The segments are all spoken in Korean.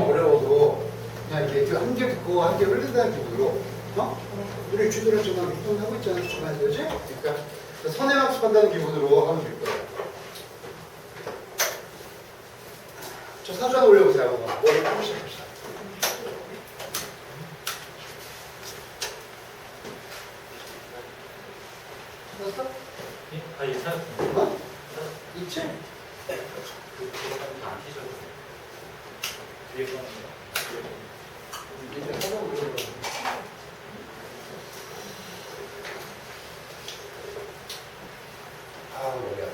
어려워도 그냥 이렇게 한 개 듣고 한 개 흘린다는 기분으로 우리 주도를 정말 운동하고 있잖아. 정말 그지? 그러니까 선행학습한다는 기분으로 하면 될 거예요. 저 사주 하나 올려보세요. 머리 조금씩 합시다. 찾았어? 예? 아, 예, 찾았습니다. 어? 있지? 안 튀셔도 돼요. 뒤에 거는 이제 하나 올려보세요. 아, 머리 아파.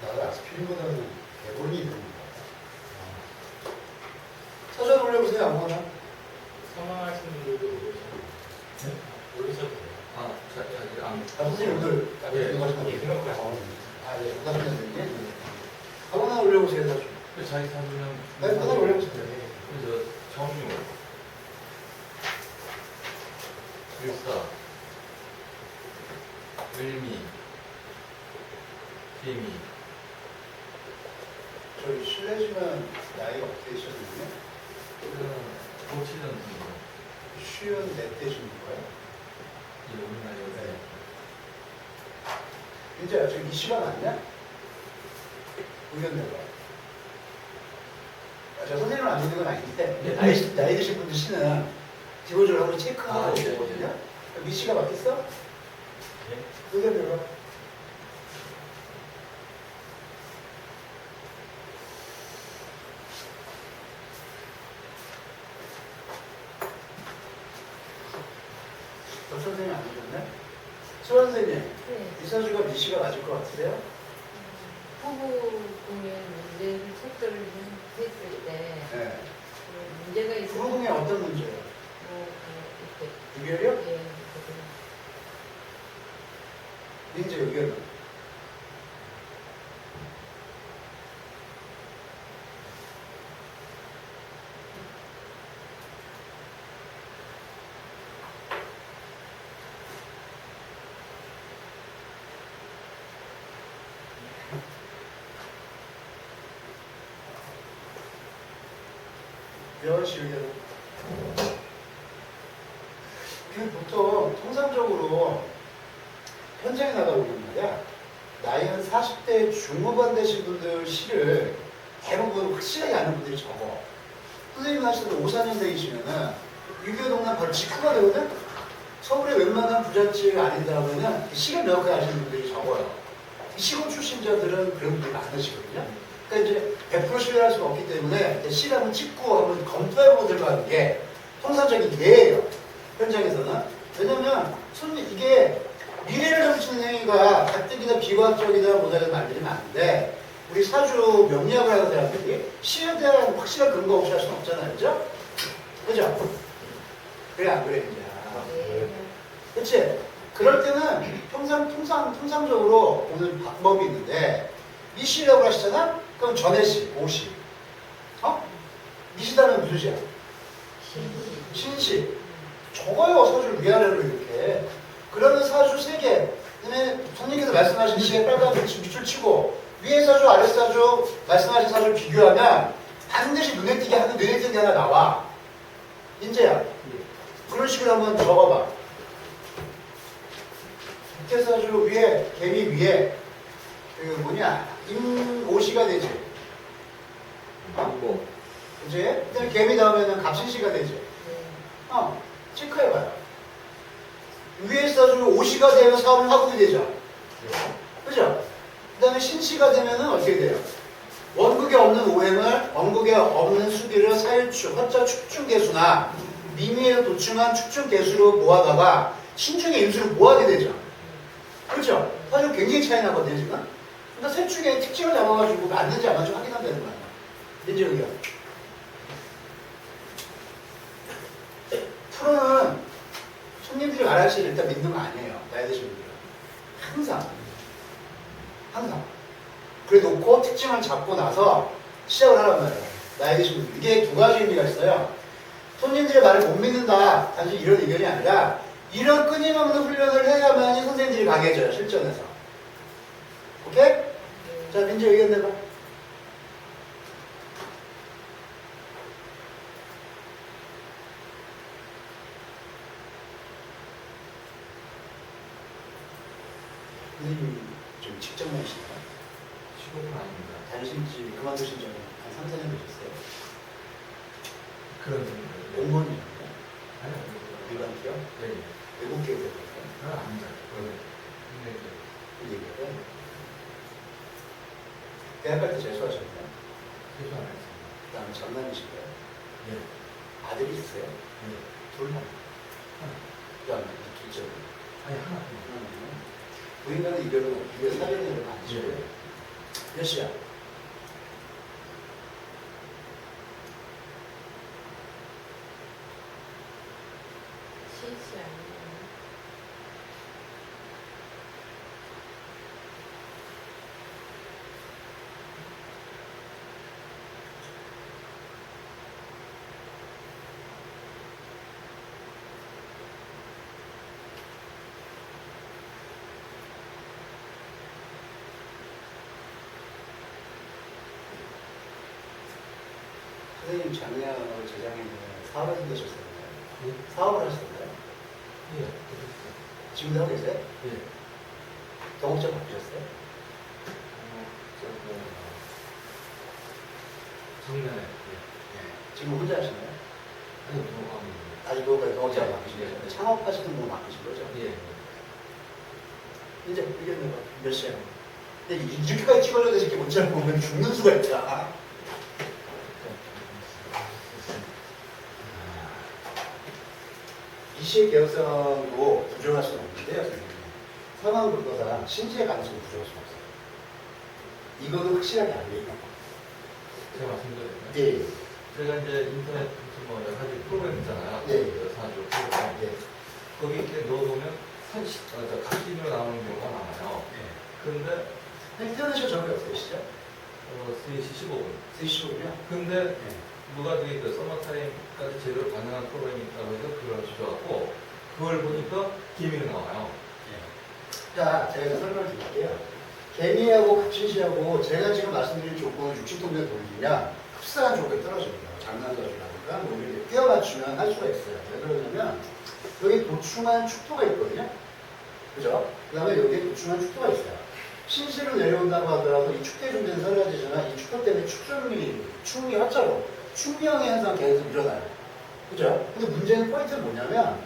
나는 아스피린보다는 대본이 있는 것 같아. 사주 하나 올려보세요. 아무거나. 성황하시는 분들도 올리셔도 돼요. 아, 자, 안. 선생님 오늘 예, 생각하시는 예, 생각하시는 아, 예, 부담스럽네. 아무거나 올려보세요. 사주. 자기 사주는. 네, 하나 올려보세요. 그래서 정유, 일사, 을미, 개미. 저희 실례지만 나이가 어떻게 되셨나요? 고치는 분이요. 쉬운 넷 되시는 거예요? 이 우리나라에. 이제 저이 시간 맞냐? 의견 내봐. 저 선생님은 안 믿는 건 아닌데 네. 나이 드신 분들 시는 기본적으로 한번 체크하고 아, 네. 오거든요. 미시가 맞겠어? 예? 의견 내봐. 저 선생님 안 믿었네? 수원 선생님, 네. 이사주가 미시가 맞을 것 같으세요? 후보 중에 문제를 체크를 했을 때 네. 문제가 있으면 후궁에 어떤 문제예요? 이렇게 유결이요? 예, 민재 의견은? 여시 의견은? 그 보통 통상적으로 현장에 나가보면 말이야 나이 한 40대 중후반 되신 분들 시를 대부분 확실하게 아는 분들이 적어. 선생님 하시던 54년생이시면은 유교동남 바로 직후가 되거든? 서울의 웬만한 부잣집 아니다 하면은 시를 명확하게 아시는 분들이 적어요. 시골 출신자들은 그런 분들이 많으시거든요. 그러니까 이제 100% 신뢰할 수가 없기 때문에 시를 한번 찍고 한번 검토해보고 들어가는 게 통상적인 예예요. 현장에서는. 왜냐면 이게 미래를 점치는 행위가 가뜩이나 비과학적이다 못하는 말들이 많은데 우리 사주 명리학을 하는 사람들이 시에 대한 확실한 근거 없이 할 수는 없잖아요. 그죠? 그죠? 그래 안 그래 이제. 예. 그치? 그럴 때는 통상적으로 보는 방법이 있는데 이 시라고 하시잖아? 그럼 전해 시, 오시. 미시다는 무슨 시야? 신시. 적어요. 사주를 위아래로 이렇게. 그러면 사주 3개. 그다음에 선생님께서 말씀하신 시에 빨간 밑줄 치고 위에 사주, 아래 사주, 말씀하신 사주를 비교하면 반드시 눈에 띄게 하나 나와. 인재야. 그런 식으로 한번 적어봐. 밑에 사주 위에, 개미 위에 그 임오시가 되지. 뭐. 그치? 그다음에 개미 다음에는 갑신시가 되지. 체크해봐요. 위에 사주 오시가 되면 사업은 화국이 되죠. 그죠? 그 다음에 신시가 되면은 어떻게 돼요? 원국에 없는 오행을 원국에 없는 수기를 사일축, 화자 축중개수나 미미에 도충한 축중개수로 모아다가 신중의 임수를 모아게 되죠. 그렇죠? 사실 굉장히 차이 나거든요, 지금. 그러니까 세 축의 특징을 잡아가지고 맞는지 안 맞는지 확인하면 되는 거예요. 민재 의견. 프로는 손님들이 말할 시를 일단 믿는 거 아니에요. 나이 드신 분들은. 항상. 그래 놓고 특징을 잡고 나서 시작을 하란 말이에요. 나이 드신 분들. 이게 두 가지 의미가 있어요. 손님들의 말을 못 믿는다. 단지 이런 의견이 아니라 이런 끊임없는 훈련을 해야만이 선생님들이 강해져요. 실전에서. 오케이? 자, 민재 의견 내봐. 선생님이 좀 직접 모시나요? 직업은 아닙니다. 다니신 지 그만두신 지는 한 3, 4년 되셨어요? 그런 분들. 공무원이요? 아니요. 일반 기업? 네. 외국 기업이요? 그건 아닙니다. 근데 이제 그 얘기를 대학 갈 때 재수하셨나요? 세수 안 했습니다. 그 다음에 장남이신가요? 예. 아들이 있어요? 예. 둘 다. 그 다음에 둘째는? 아니, 하나. 부인과는 이별 사전에 얼마 안 하시고요. 몇 시야? 실시 아니에요. 선생님 작년하고 재작년에 사업을 생기셨었나요? 예. 사업을 하셨나요? 예. 그랬어요. 지금도 하고 계세요? 예. 동업자 바꾸셨어요? 저거 작년에 지금 혼자 하시나요? 아니 동업하고 있는데. 아직 그거까지 동업자 예. 바꾸신 거죠? 예. 창업하시는 분 바꾸신 거죠? 예. 이제 의견 내봐. 몇 시야? 근데 이렇게까지 찍어줘야 되지 이렇게 문자를 보면 죽는 수가 있다. 이시의 개혁성도 부정할 수는 없는데요, 선생님. 사망불거사 신지의 가능성이 부정할 수는 없어요. 이거는 확실하게 알려요. 제가 말씀드렸나요? 예. 제가 이제 인터넷 무슨 뭐 여러 가지 프로그램 있잖아요. 네. 사주 프로그램. 예. 거기 이렇게 넣어보면 각신으로 나오는 경우가 많아요. 그런데 태어나실 적이 없으시죠? 3시 15분. 쓰시군요. 근데 예. 누가 저기 그 서머타임까지 제대로 가능한 프로그램이 있다고 해서 그걸 주셔갖고 그걸 보니까 기밀이 나와요. 자, 제가 이제 설명을 드릴게요. 개미하고 갑신시하고 제가 지금 말씀드린 조건을 60도에 돌리면 흡사한 조건이 떨어집니다. 장난가지라든가 뭐 이렇게 끼워 맞추면 할 수가 있어요. 왜 그러냐면 여기 도충한 축토가 있거든요. 그죠? 그 다음에 여기에 도충한 축토가 있어요. 신시로 내려온다고 하더라도 이 축대에 준비된 설라지지만 이 축토 때문에 충이 화자로 충명의 현상이 계속 일어나요. 그죠? 근데 문제는 포인트는 뭐냐면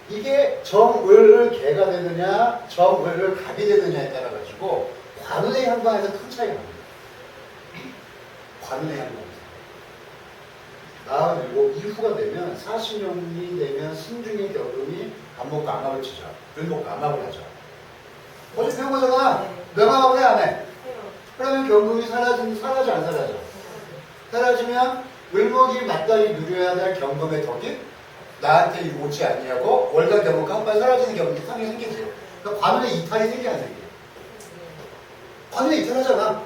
이게 정을 개가 되느냐 정을 갑이 되느냐에 따라 가지고 관운의 향방에서 큰 차이가 납니다. 관운의 향방에서. 47 이후가 되면 40년이 되면 신중의 격음이 간목과 암합을 치죠. 을목과 암합을 하죠. 어제 배운 거잖아. 명함하고 해 안 해? 해요. 그러면 경금이 사라져 안 사라져? 사라지면 을목이 마땅히 누려야 될 경금의 덕이 나한테 오지 아니냐고 월간 경금과 한번 사라지는 경금이 상이 생기지. 그러니까 관운의 이탈이 생기 안 생겨? 관운의 이탈하잖아.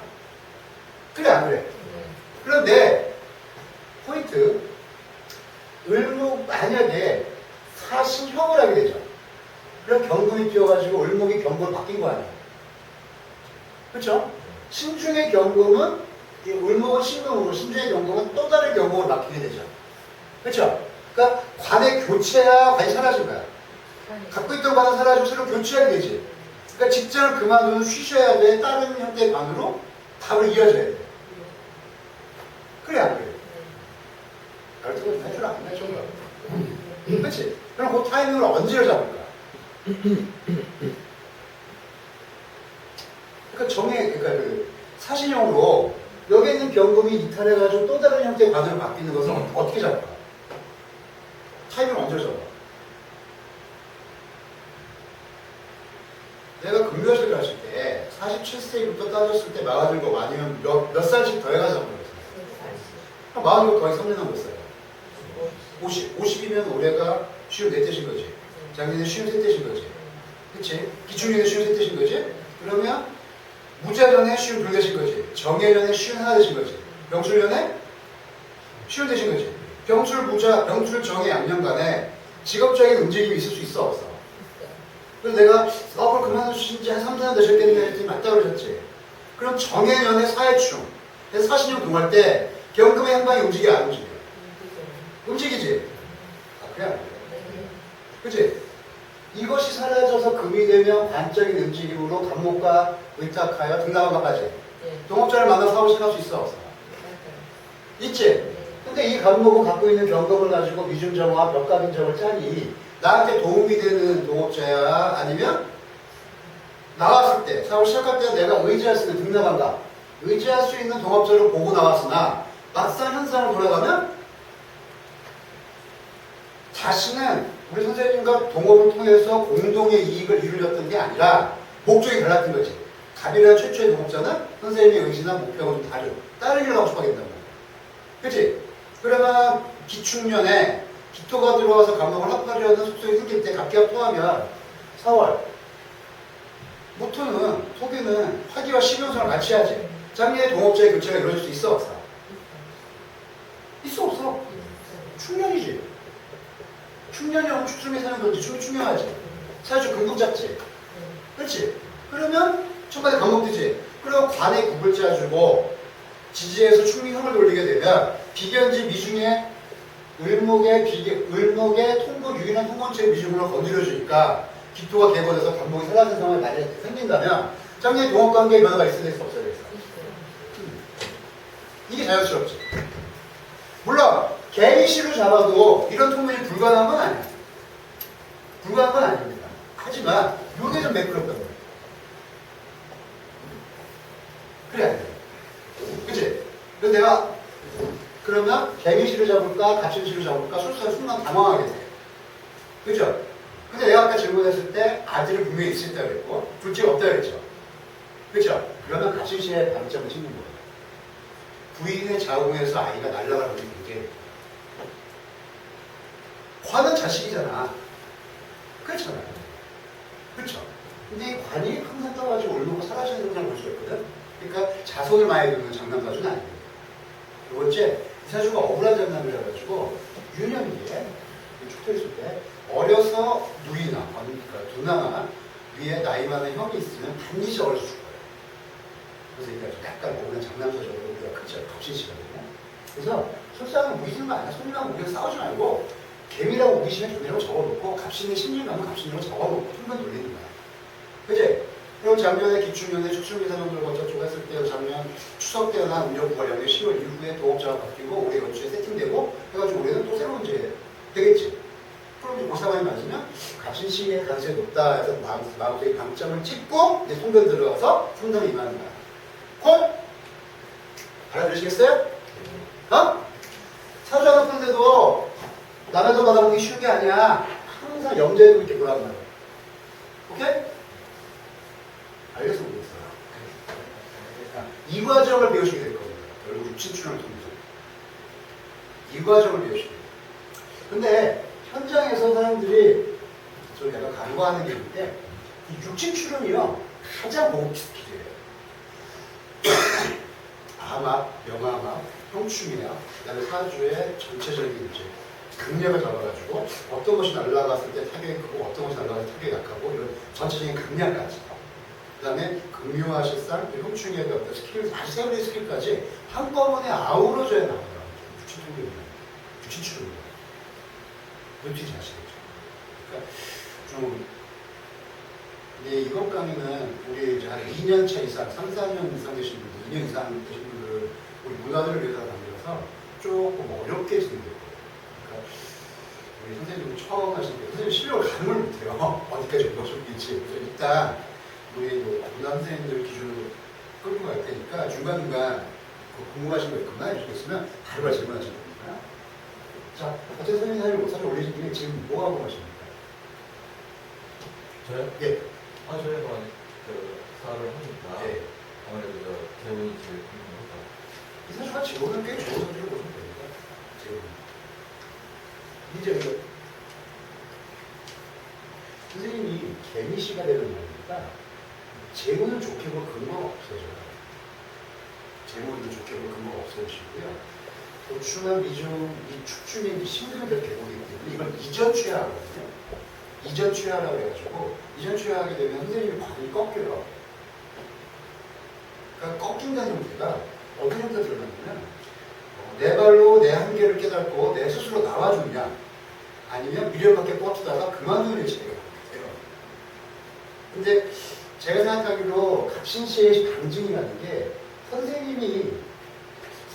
그래 안 그래? 그런데 포인트 을목 만약에 사신형을 하게 되죠. 그럼 경금이 뛰어가지고 을목이 경금을 바뀐 거 아니에요? 그렇죠? 신중의 경금은 이 을목은 신금으로 신중의 경금은 또 다른 경금으로 바뀌게 되죠. 그렇죠? 그러니까 관의 교체야 관이 사라진 거야. 갖고 있던 관은 사라지고 새로 교체하게 되지. 그러니까 직장을 그만두면 쉬셔야 돼. 다른 형태의 관으로 답을 이어져야 돼. 그래 안 그래? 가르쳐 좀 해주라 안 해주라. 그렇지? 그럼 그 타이밍을 언제 잡을까? 그러니까 그러니까 그 사신형으로 여기 있는 경금이 이탈해가지고 또 다른 형태의 관으로 바뀌는 것을 어떻게 잡을까? 타이밍을 언제 잡아? 내가 금교실 갔을 때 47세부터 따졌을 때 막아준 거 아니면 몇 살씩 더해가자고 그랬어요. 막아준 거 더해 3년 남았어요. 50이면 올해가 54대신 거지. 작년에 53대신 거지. 그치? 기출년에 53대신 거지? 그러면 무자전에 52대신 거지. 정예년에 51대신 거지. 병술년에 50대신 거지. 병술, 무자, 병술, 정예, 양년 간에 직업적인 움직임이 있을 수 있어, 없어? 그래서 내가 사업을 그만두신 지 한 3, 4년 되셨겠네 했더니 맞다 그러셨지. 그럼 정예년에 사회충, 사신형 동할 때 경금의 향방이 움직여, 안 움직여? 움직이지? 아, 그래, 안 그래? 그치? 이것이 사라져서 금이 되면 관적인 움직임으로 감목과 의탁하여 등나간까지 예. 동업자를 만나 사업을 시작할 수 있어 없어? 맞아요. 있지? 예. 근데 이 감목은 갖고 있는 경험을 가지고 미중정화 벽가빈정을 짜니 나한테 도움이 되는 동업자야? 아니면 나왔을 때 사업을 시작할 때 내가 의지할 수 있는 등나간다 의지할 수 있는 동업자를 보고 나왔으나 막상 현상을 돌아가면 자신은 우리 선생님과 동업을 통해서 공동의 이익을 이루려던 게 아니라 목적이 달랐던 거지. 갑이라 최초의 동업자는 선생님의 의지나 목표가 좀 다른 일을 하고 싶어 하겠다고. 그치? 그러면 기축년에 기토가 들어와서 감목을 합하려는 속성이 생길 때 갑기가 통하면 4월 모토는 토기는 화기와 신용성을 같이 하지. 장래에 동업자의 교체가 이루어질 수 있어 없어? 있어 없어? 충년이지. 충년이 하면 축중에 사는 건지 충년하지. 사실 금국 잡지. 그렇지? 그러면 첫번째 감목되지. 그리고 관에 국을 짜주고 지지에서 충리형을 돌리게 되면 비견지 미중에 을목의 통고 유인한 통건체의 미중으로 건드려주니까 기토가 개거돼서 감목이 사라진 상황이 만약에 생긴다면 장래에 동업관계의 변화가 있을 수 없어야 되겠어. 이게 자연스럽지. 물론 개미씨를 잡아도 이런 통면이 불가능한 건 아니야. 불가능한 건 아닙니다. 하지만 요게 좀 매끄럽단 말이야. 그래 안 돼. 그치? 그래서 내가 그러면 개미씨를 잡을까 갑신씨를 잡을까 술사를 순간 당황하게 돼. 그죠? 근데 내가 아까 질문했을 때 아들이 분명히 있을 때 그랬고 둘째가 없다 그랬죠. 그죠? 그러면 갑신씨의 방점을 찍는 거예요. 부인의 자궁에서 아이가 날아가는 게 관은 자식이잖아. 그렇잖아요. 그렇죠. 근데 이 관이 항상 떠가지고 올르고 사라지는 걸 볼 수 있거든. 그러니까 자손을 많이 두는 장남사주는 아닙니다. 두 번째, 이 사주가 억울한 장남을 해가지고 유년기에 축토 있을 때 어려서 누이나 그러니까 누나나 위에 나이 많은 형이 있으면 반드시 어려서 죽어요. 그래서 이게 약간 억울한 장남사주로 우리가 그쵸 덕신시거든요. 그래서 설사는 우기는 거 아니야. 손님하고 우리가 싸우지 말고 개미라고 우기시면 개미라고 적어놓고 갑신의 심리라면 갑신이라고 적어놓고 순간 돌리는 거야. 그치? 그리고 작년에 기축년에 축축미사명들 어쩌고 했을 때 작년 추석 때나 운영부관령에 10월 이후에 동업자가 바뀌고 올해 연초에 세팅되고 해가지고 올해는 또 새로운 이제 되겠지. 그럼 이제 고사관이 맞으면 갑신시의 가능성이 높다 해서 마음속에 방점을 찍고 이제 송변 들어가서 상담을 임하는 거야. 콜? 알아들으시겠어요? 어? 사주 하나 푸는데도 남의 돈 받아보기 쉬운 게 아니야. 항상 염두에 두고 보란 말이야. 오케이? 알겠어 모르겠어. 이 과정을 배우시게 될 겁니다. 결국 육친출을 통해서. 이 과정을 배우시게 돼요. 근데 현장에서 사람들이 좀 약간 간과하는 게 있는데 이 육친출은이요 가장 고급스킬이에요. 아막, 명아막, 형충이야. 그다음에 사주의 전체적인 이제 강력을 잡아가지고 어떤 것이 날아갔을 때 타격이 크고 어떤 것이 날아갔을 때 타격이 약하고 이런 전체적인 강약까지 그 다음에 금융화실상 형충의 어떤 스킬, 아주 세부의 스킬까지 한꺼번에 아우러져야 나오더라고요. 유치출입니다. 어떻게 잘 아시겠죠? 그러니까 좀 근데 이번 강의는 우리 이제 한 2년차 이상, 3, 4년 이상 되신 분들, 2년 이상 되신 분들 우리 문화들을 위해서 강의라서 조금 어렵게 진행돼요. 그러니까 우리 선생님이 처음 하실 때 선생님 실력을 가늠을 못해요. 어디까지 올라오셨는지. 그래서 일단 우리 문화 선생님들 기준으로 끌고 갈 테니까 중간중간 궁금하신 거 있거나 해주셨으면 바로 질문하실 겁니다. 자, 어쨌든 선생님 사실 올리신 분이 지금 뭐가 궁금하십니까? 저요? 예. 저희가 그 사업을 하니까 예. 아무래도 저 대운이 제일 궁금하다. 이 사주가 재고는 꽤 좋은 사주를 보시면 됩니다. 재고. 이제 이거 선생님이 개미씨가 되는 거니까 재고는 좋게 볼 근거가 없어져요. 재고는 좋게 볼 근거가 없어지고요. 고추나 미중, 이 축중에 신금이 별 개고기 때문에 이걸 이전 취하하거든요. 이전 취하라고 해가지고 이전 취하하게 되면 선생님이 관이 꺾여요. 그러니까 꺾인다는 문제가 어떤 형태로 들어가냐면 내 발로 내 한계를 깨닫고 내 스스로 나와주냐 아니면 미련밖에 뻗다가 그만두는 일치가 돼요. 근데 제가 생각하기로 갑신시의 방증이라는 게 선생님이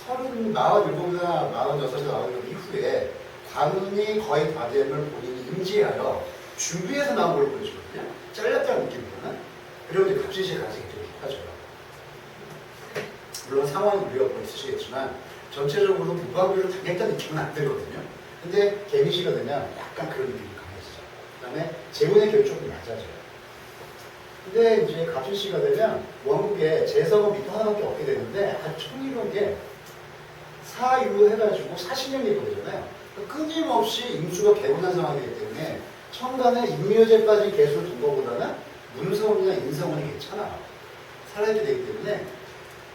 47이나 46, 47 이후에 관운이 거의 다 됨을 본인이 인지하여 준비해서 나온 걸 보여주거든요. 잘렸다는 느낌보다는. 그리고 이제 갑신시의 가능성이 되게 높아져요. 물론 상황이 우리가 뭐 있으시겠지만 전체적으로 무방비로 당했다는 느낌은 안 들거든요. 근데 개미시가 되면 약간 그런 느낌이 강해지죠. 그 다음에 재운의 결정이 낮아져요. 근데 이제 갑신시가 되면 원국에 재성은 밑에 하나밖에 없게 되는데 아주 청이로운 게 사유 해가지고 40년이 걸리잖아요. 끊임없이 임수가 개운한 상황이기 때문에 천간에 임묘제 빠진 개수를 둔 것보다는 문성이나 인성운이 괜찮아. 살아있게 되기 때문에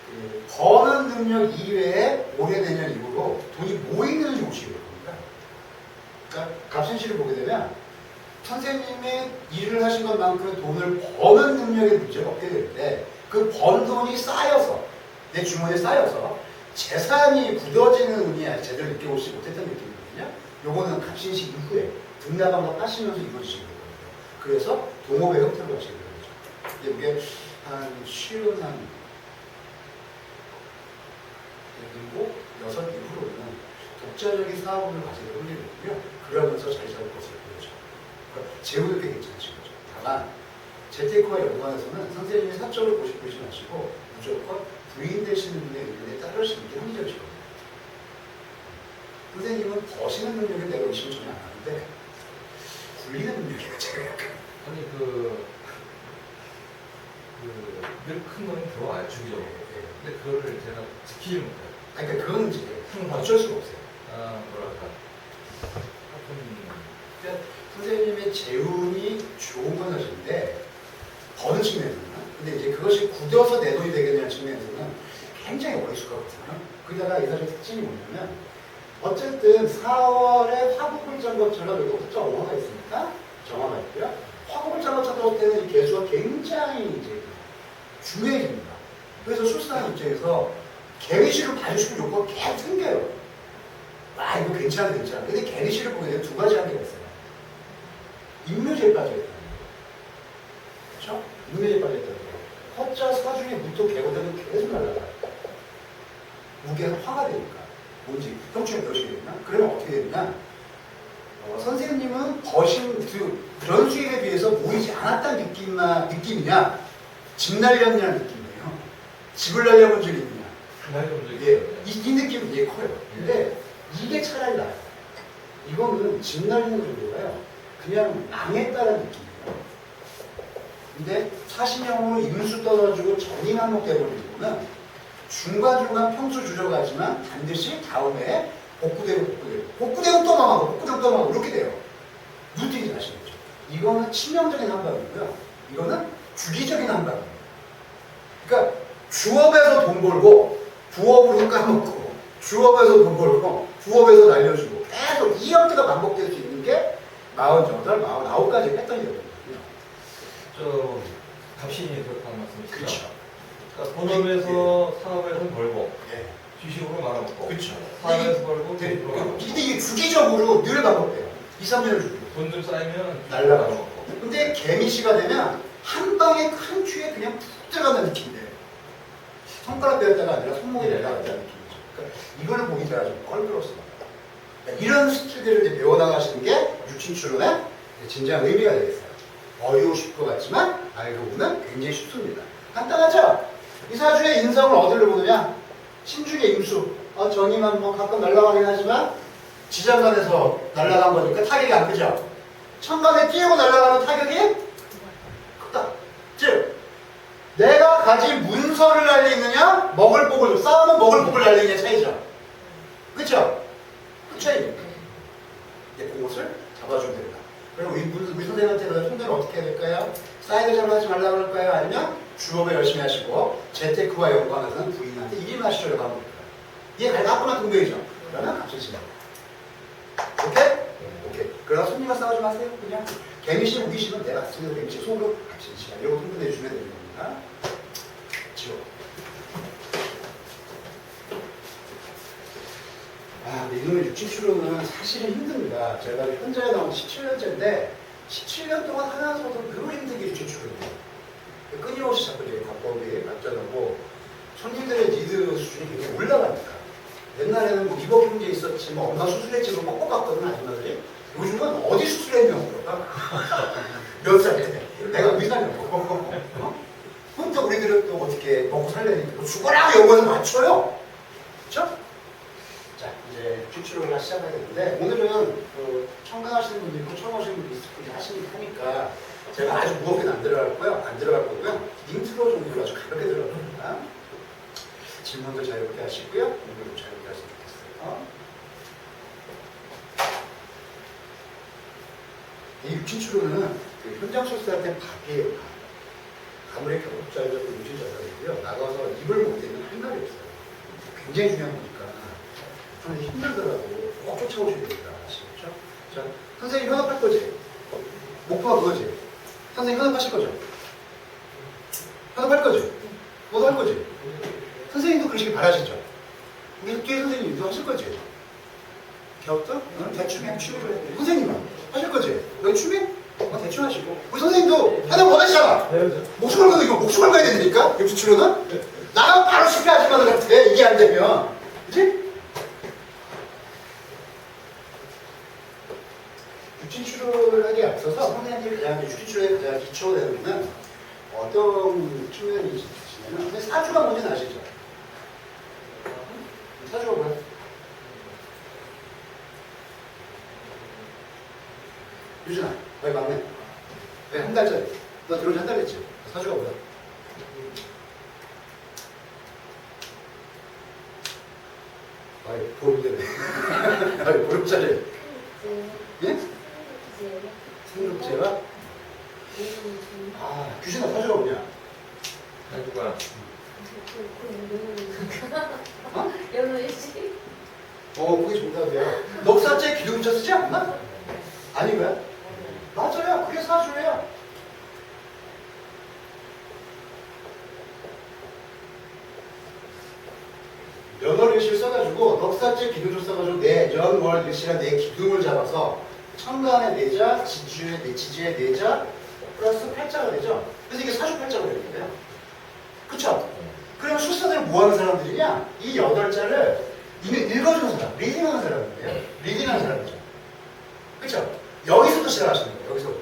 그 버는 능력 이외에 올해 내년 이후로 돈이 모이는 형식일 겁니다. 그러니까 갑신시를 보게 되면 선생님이 일을 하신 것만큼 돈을 버는 능력에 문제가 없게 될 때 그 번 돈이 쌓여서 내 주머니에 쌓여서 재산이 굳어지는 운이 제대로 느껴보지 못했던 느낌이거든요. 요거는 갑신시 이후에 등나방과 빠시면서 이루어지는 거거든요. 그래서 동업의 형태로 가시게 되는 거죠. 근데 이게 한 50, 한 7, 6 이후로는 독자적인 사업을 가지게 흘리거든요. 그러면서 잘 살 것을 보여줘요. 그러니까 재우도 꽤 괜찮으신 거죠. 다만 재테크와 연관해서는 선생님이 사적으로 보시지 마시고 무조건 부인 되시는 분의 의견에 따르시는 게 합리적이실 겁니다. 선생님은 버시는 능력에 내가 의심을 전혀 안 하는데 굴리는 능력이 제가 약간 아니 늘 큰 돈이 들어와요 주기적으로. 근데 그거를 제가 지키지 못해요. 그러니까 그건 이제 어쩔 수가 없어요. 뭐랄까. 그러니까 선생님의 재운이 좋은 건 사실인데 버는 측면에서는 근데 이제 그것이 굳어서 내 돈이 되게 되는 측면에서는 굉장히 어리숙하거든요. 거기다가 이 사람의 특징이 뭐냐면 어쨌든 4월에 화국을 짠 것처럼 여기 숫자 5화가 있으니까 정화가 있고요. 화국을 짠 것처럼 때는 이 개수가 굉장히 이제 중요해집니다. 그래서 술사한 입장에서 개미씨를 봐주시면 요거가 계속 생겨요. 아 이거 괜찮아. 근데 개미씨를 보게 되면 두 가지 한계가 있어요. 임묘제에 빠져있다는 거. 그렇죠? 임묘제에 빠져있다는 거. 허자 사중에 무토 개고되면 계속 날아가요. 무게가 화가 되니까. 뭔지 형충이 몇이 되나? 그러면 어떻게 되느냐? 선생님은 거신 그런 수입에 비해서 모이지 않았다는 느낌이냐? 집 날렸냐는 느낌이에요. 집을 날려본 적이 있느냐? 예, 이 느낌은 되게 커요. 근데 이게 차라리 나아요. 이거는 집 날리는 정도가요. 그냥 망했다는 느낌이에요. 근데 사신형으로 임수 떨어지고 전임한목 되어버리는 거는 중간중간 평수 주저가지만 반드시 다음에 복구되고 또 망하고 이렇게 돼요. 루틴이 아시겠죠? 이거는 치명적인 한방이고요. 이거는 주기적인 한방이에요. 그러니까 주업에서 돈 벌고 부업으로 까먹고 주업에서 돈 벌고 부업에서 날려주고 계속 이 형태가 반복될 수 있는 게 48, 49까지 패턴이거든요. 저 갑신이 그렇다는 말씀이시죠? 그렇죠. 그러니까 본업에서 사업에서 벌고 예. 주식으로 말아먹고 그렇죠. 사업에서 벌고 주식으로 말아먹고 근데 이게 주기적으로 늘 반복돼요. 2, 3년을 주고. 돈 좀 쌓이면 날라가고. 말아먹고. 근데 개미씨가 되면 한 방에 한 큐에 그냥 푹 들어가는 느낌이에요. 손가락 배웠다가 아니라 손목에 내려갔다는 느낌이죠. 그러니까 이거를 보기 제가 좀 껄끄럽습니다. 그러니까 이런 스킬들을 이제 배워나가시는 게 유친출론의 진정한 의미가 되겠어요. 어려우고 싶을 것 같지만 알고 보면 굉장히 쉽습니다. 간단하죠? 이 사주의 인성을 어디로 보느냐? 신중의 임수. 정의만 뭐 가끔 날아가긴 하지만 지장간에서 날아간 거니까 타격이 안 크죠? 천간에 띄고 날아가는 타격이 크다. 즉 내가 가진 문서를 날리느냐 먹을 복을 싸우는 먹을 복을 날리느냐 차이죠. 그쵸? 그 차이입니다. 그것을 잡아주면 됩니다. 그럼 우리 선생님한테 손대를 어떻게 해야 될까요? 사이드 잘하지 말라 그럴까요? 아니면 주업에 열심히 하시고 재테크와 연관해서는 부인한테 일임하시려고 하면 될까요? 이게 가장 나쁘나 동백이죠. 그러면 갑신시다. 오케이? 오케이. 그러다 손님과 싸우지 마세요. 그냥 개미씨 우기시면 내가 쓰는 개미씨 속으로 갑신시다. 이러고 흥분해주시면 되는 겁니다. 지워. 근데 이놈의 육친출로는 사실은 힘듭니다. 제가 현장에 나온 지 17년째인데 17년 동안 하면서도 늘 힘들게 육친출로입니다. 끊임없이 자꾸 이제 과법이 발전하고 손님들의 니드 수준이 굉장히 올라가니까 옛날에는 뭐 기복 문제 있었지 뭐 엄마 수술했지 뭐 꼭 갔거든 아줌마들이. 요즘은 어디 수술했냐고 물어봐. 몇 살 때? 내가 우리 살려고. 어? 그럼 또 우리들은 또 어떻게 먹고 살려니까 죽어라 영어에서 맞춰요. 그렇죠? 자 이제 추출을 시작해야 되는데 오늘은 그 청강하시는 분도 있고 처음 오시는 분도 하시니까 제가 아주 무겁게는 안 들어갈 거고요. 인트로 정도로 아주 가볍게 들어갈 겁니다. 질문도 자유롭게 하시고요. 공부도 자유롭게 하시면 좋겠어요. 이 육친추로는 그 현장 소스할 때 밥이에요. 밥. 아무리 경력자여도 육친자들이고요. 나가서 입을 못 대면 할 말이 없어요. 굉장히 중요한 거니까. 저는 힘들더라도 꼭 쫓아오셔야 됩니다. 아시겠죠? 자, 선생님 현업할 거지? 목표가 그거지? 선생님 현업하실 거죠? 현업할 거지? 너도 할 거지? 선생님도 그러시길 바라시죠? 우리 뒤에 선생님도 하실 거지? 겹도? 대충 그냥 취미로 해. 선생님은 하실 거지? 여기 취미? 대충 하시고. 우리 선생님도 하나 원하시잖아. 목숨을 걸고 이거 목숨을 걸어야 되니까 육수치료는 나랑 바로 실패하지만 같아. 이게 안 되면, 그렇지? 육친치료를 하기에 앞서서 선생님들이 그냥 육친치료에 대한 기초 내용은 어떤 측면이 있으시냐면 근데 사주가 뭔지는 아시죠? 사주가 뭐야? 유진아, 왜 막내? 왜 한 달짜리? 너 들어오지 한 달 됐지? 사주가 뭐야? 아이, 보름되네. 아이, 보름짜리. 예? 생육제가? 아, 규진아, 사주가 뭐냐? 사주가 어? 연우씨. 그게 정답이야. 넉사째 기둥자 쓰지 않나? 아니고요? 맞아요. 그게 사주예요. 연월일시를 써가지고 넉사째 기둥을 써가지고 내 연월일시랑 내 기둥을 잡아서 천간의 내자, 지지의 내자 플러스 팔자가 되죠. 그래서 이게 사주팔자가 되는 거예요. 그쵸? 그럼 술사들 뭐 하는 사람들이냐? 이 8자를 이미 읽어주는 사람, 리딩하는 사람이에요. 리딩하는 사람이죠. 그쵸? 여기서부터 시작하시는 거예요.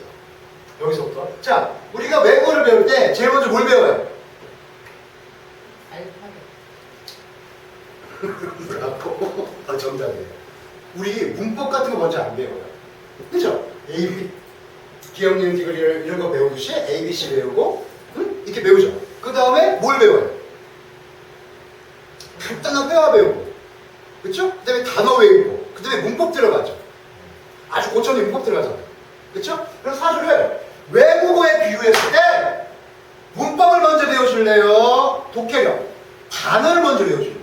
여기서부터. 자, 우리가 외국어를 배울 때 제일 먼저 뭘 배워요? 알파벳. 정답이에요. 우리 문법 같은 거 먼저 안 배워요. 그죠? A, 기억력 디귿 이런 거 배우듯이 ABC 배우고, 응? 이렇게 배우죠. 그 다음에 뭘 배워요? 간단한 회화 배우고, 그쵸? 그 다음에 단어 외우고, 그 다음에 문법 들어가죠. 아주 고점이 문법 들어가잖아요. 그쵸? 그래서 사주를 외국어에 비유했을 때 문법을 먼저 배우실래요? 독해력, 단어를 먼저 배우실래요?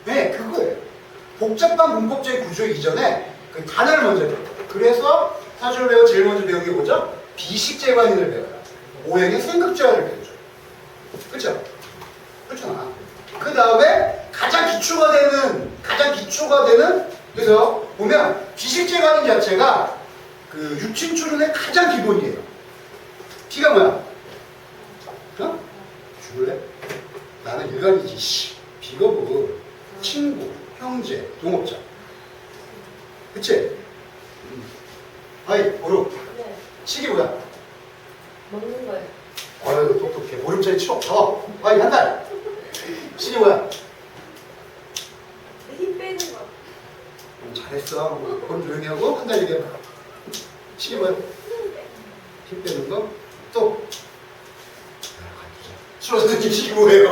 네, 그거예요. 복잡한 문법적인 구조 이전에 그 단어를 먼저 배워요. 그래서 사주를 배우고 제일 먼저 배우는 게 뭐죠? 비식재관인을 배워요. 오행의 생극재관을 배우죠. 그렇죠? 그렇잖아. 그 다음에 가장 기초가 되는 그래서 보면 비식재관인 자체가 그 육친출운의 가장 기본이에요. T가 뭐야? 어? 죽을래? 나는 일간이지. 씨. 비거부, 친구, 형제, 동업자. 그치? 아이, 보름. 네. 식이 뭐야? 먹는 거예요. 아유, 똑똑해. 보름짜리 치워. 더. 아이, 한 달. 식이 뭐야? 힘 빼는 거. 잘했어. 보름 조용히 하고, 한 달 얘기해봐. 식이 뭐야? 힘 빼는 거? 또. 수호 선생님, 식이 뭐예요?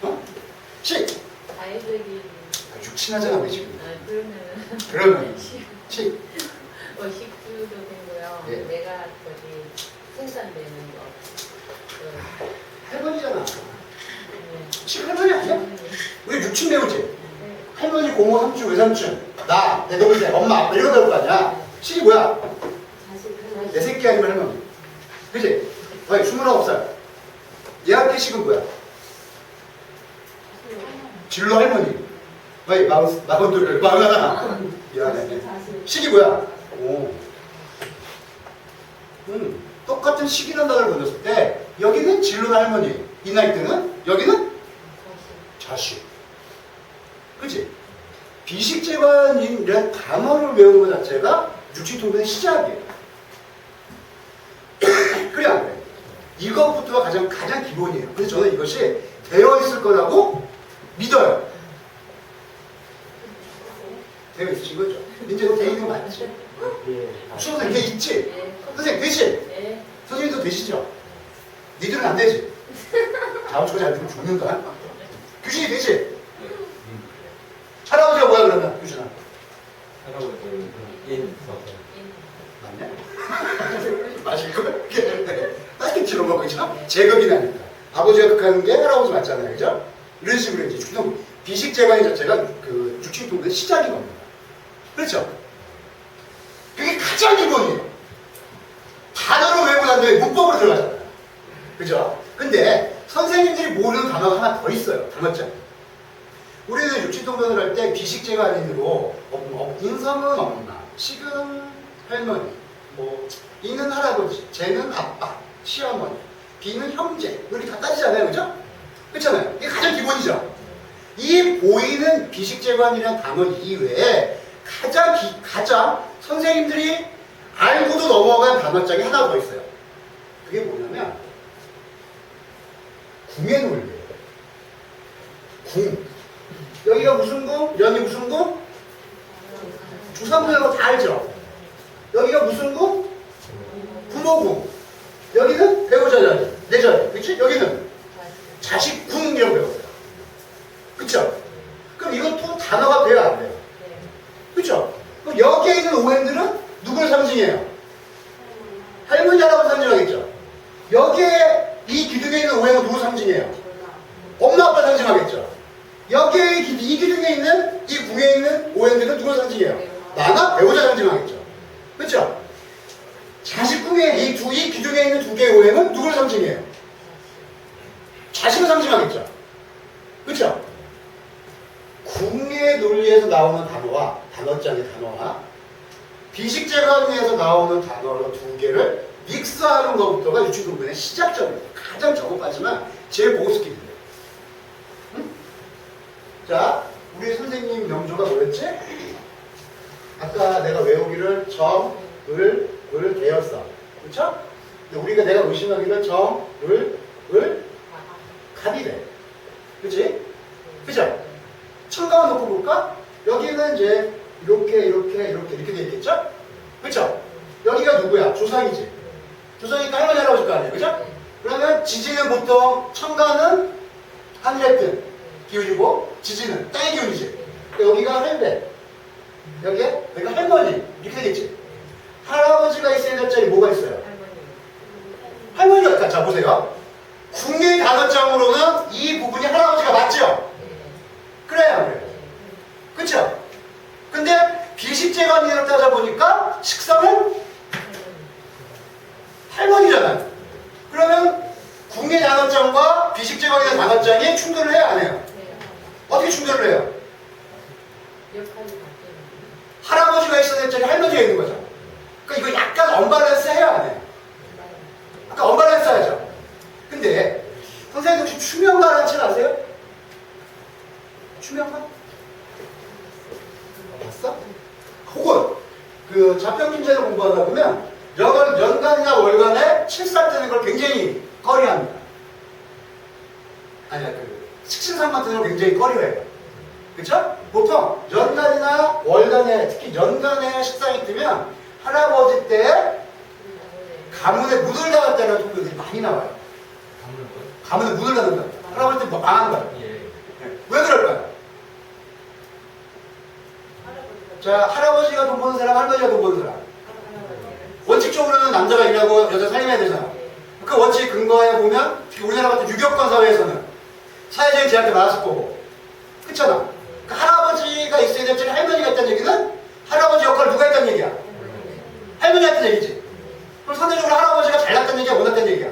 어? 식! 자연적인. 육친하잖아, 우리 지금. 그러면은. 식. 식주도 되고요. 예. 내가 저기 생산되는 거. 할머니잖아. 네. 식 할머니 아니야? 우리 육친 배우지? 네. 할머니, 고모, 삼촌, 외삼촌, 나, 내 동생, 엄마, 아빠 이런 거 배울 거 아니야? 식이 뭐야? 내 새끼 아니면 할머니. 그치? 아니, 29살. 얘한테 식은 뭐야? 진로 할머니. 아니, 42, 41. 미안해. 식이 뭐야? 오. 똑같아. 똑같은 시기란단을 던졌을 때 여기는 진로나 할머니, 이 나이 때는 여기는 자식. 그치? 비식재관이라는 단어를 외우는 것 자체가 유치통변의 시작이에요. 그래 안 그래? 이것부터가 가장 기본이에요. 그래서 저는 이것이 되어 있을 거라고 믿어요. 되어 있으신 거죠? 이제 너 되어 있는 거 맞지? 예. 수업은 이렇게 있지? 네. 선생님 되지? 네. 선생님도 되시죠? 니들은 안 되지? 다음 주까지 안 되면 죽는다. 규진이 되지? 할아버지가 뭐야 그러면 규진아? 할아버지는 인서. 맞냐? 맞을걸? 딱히 들어봐 그죠? 제극이 나니까 아버지가 극하는 게 할아버지 맞잖아요 그죠? 이런 식으로 이제 주통 비식재관의 자체가 그 육친통의 시작인 겁니다. 그렇죠? 그게 가장 기본이에요. 단어로 외우고 난 다음에 문법으로 들어가잖아요. 그죠? 근데 선생님들이 모르는 단어가 하나 더 있어요. 단어장. 우리는 육친통변을 할 때 비식재관인으로 인성은 엄마, 식은 할머니, 뭐 이는 할아버지, 쟤는 아빠, 시어머니, 비는 형제 이렇게 다 따지잖아요. 그죠? 그렇잖아요. 이게 가장 기본이죠. 이 보이는 비식재관이라는 단어 이외에 가장 선생님들이 알고도 넘어간 단어장이 하나 더 있어요. 그게 뭐냐면 궁의 논리예요. 궁. 여기가 무슨 궁? 연이 무슨 궁? 주상궁이라고 다 알죠? 여기가 무슨 궁? 부모궁. 여기는 배우자 자리, 내 자리. 그치? 여기는 자식궁이라고 배웠어요. 그쵸? 그럼 이것도 단어가 돼야 안 돼요. 그쵸? 그럼 여기에 있는 오행들은 누굴 상징해요? 할머니, 할아버지 상징하겠죠? 여기에 이 기둥에 있는 오행은 누구 상징해요? 엄마, 아빠 상징하겠죠? 여기에 이 기둥에 있는 이 궁에 있는 오행들은 누굴 상징해요? 나나 배우자 상징하겠죠? 그쵸? 자식궁에 이 기둥에 있는 두 개의 오행은 누굴 상징해요? 자식을 상징하겠죠? 그쵸? 궁의 논리에서 나오는 단어와 단어장의 단어와 비식재관에서 나오는 단어로 두 개를 믹스하는 것부터가 유치동변의 시작점입니다. 가장 적업하지만 제일 보고스킬이에요. 응? 자, 우리 선생님 명조가 뭐였지? 아까 내가 외우기를 정, 을, 대였어. 그쵸? 근데 내가 의심하기를 정, 을, 갑이래. 그치? 그죠? 첨가만 놓고 볼까? 여기는 이제 이렇게 돼 있겠죠? 그쵸? 여기가 누구야? 조상이지. 조상이니까 할머니 할아버지 거 아니에요. 그죠? 그러면 지지는 보통 첨가는 하늘의 뜻 기운이고 지지는 땅의 기운이지. 여기가 할배. 여기가 할머니. 이렇게 되겠지. 할아버지가 있어야 될 자리 뭐가 있어요? 할머니가 있다. 자 보세요. 궁의 단어장으로는 이 부분이 할아버지가 맞죠? 그래요. 그래요. 그쵸? 근데 비식재관이라고 따져보니까 식성은 할머니잖아요. 그러면 궁의 단어장과 비식재관에 대한 단어장이 충돌을 해야 안 해요? 어떻게 충돌을 해요? 할아버지가 있어야 될 자리 할머니가 있는 거죠. 그러니까 이거 약간 언밸런스 해야 안 해요? 아까 언밸런스 하죠? 근데 선생님 혹시 추명가라는 책 아세요? 추명가? 봤어? 혹은 그 자평균제를 공부하다 보면 연간이나 월간에 칠삭되는 걸 굉장히 꺼려합니다. 아니야, 그 식신상 같은 걸 굉장히 꺼려해요. 그쵸? 보통 연간이나 월간에, 특히 연간에 식상이 뜨면 할아버지 때 가문에 문을 닫았다는 통들이 많이 나와요. 가문에 문을 닫는다. 할아버지 때 뭐 망한 거야. 왜 그럴까요? 자, 할아버지가 돈 버는 사람, 할머니가 돈 버는 사람. 원칙적으로는 남자가 일하고 여자 살림해야 되잖아. 그 원칙 근거에 보면 우리나라 같은 유교권 사회에서는 사회적인 제약도 많았을 거고. 그렇잖아. 그 할아버지가 있어야 될 자리 할머니가 있다는 얘기는 할아버지 역할을 누가 했다는 얘기야? 할머니가 했다는 얘기지. 그럼 상대적으로 할아버지가 잘났다는 얘기야? 못났다는 얘기야?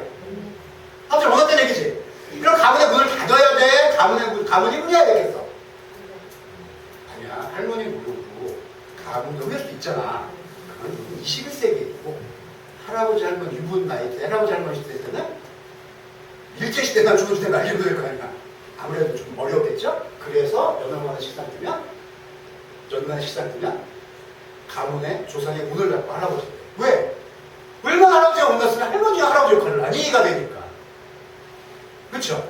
할아버지가 못났다는 얘기지. 그럼 가문의 문을 닫아야 돼? 가문이 문해야 되겠어? 아니야. 할머니 모르고 가문도 할 수도 있잖아. 그건 21세기에 있고 할아버지 할머니 이분 나이 때 할아버지 할머니 시대 때는 일제시대나 중국시대 말리고 될 거 아니야. 아무래도 좀 어려웠겠죠? 그래서 연말에 식상 뜨면 가문의 조상의 운을 갖고 할아버지. 왜? 얼마나 할아버지가 온났으면 할머니가 할아버지 역할을 하니 이가 되니까. 그렇죠?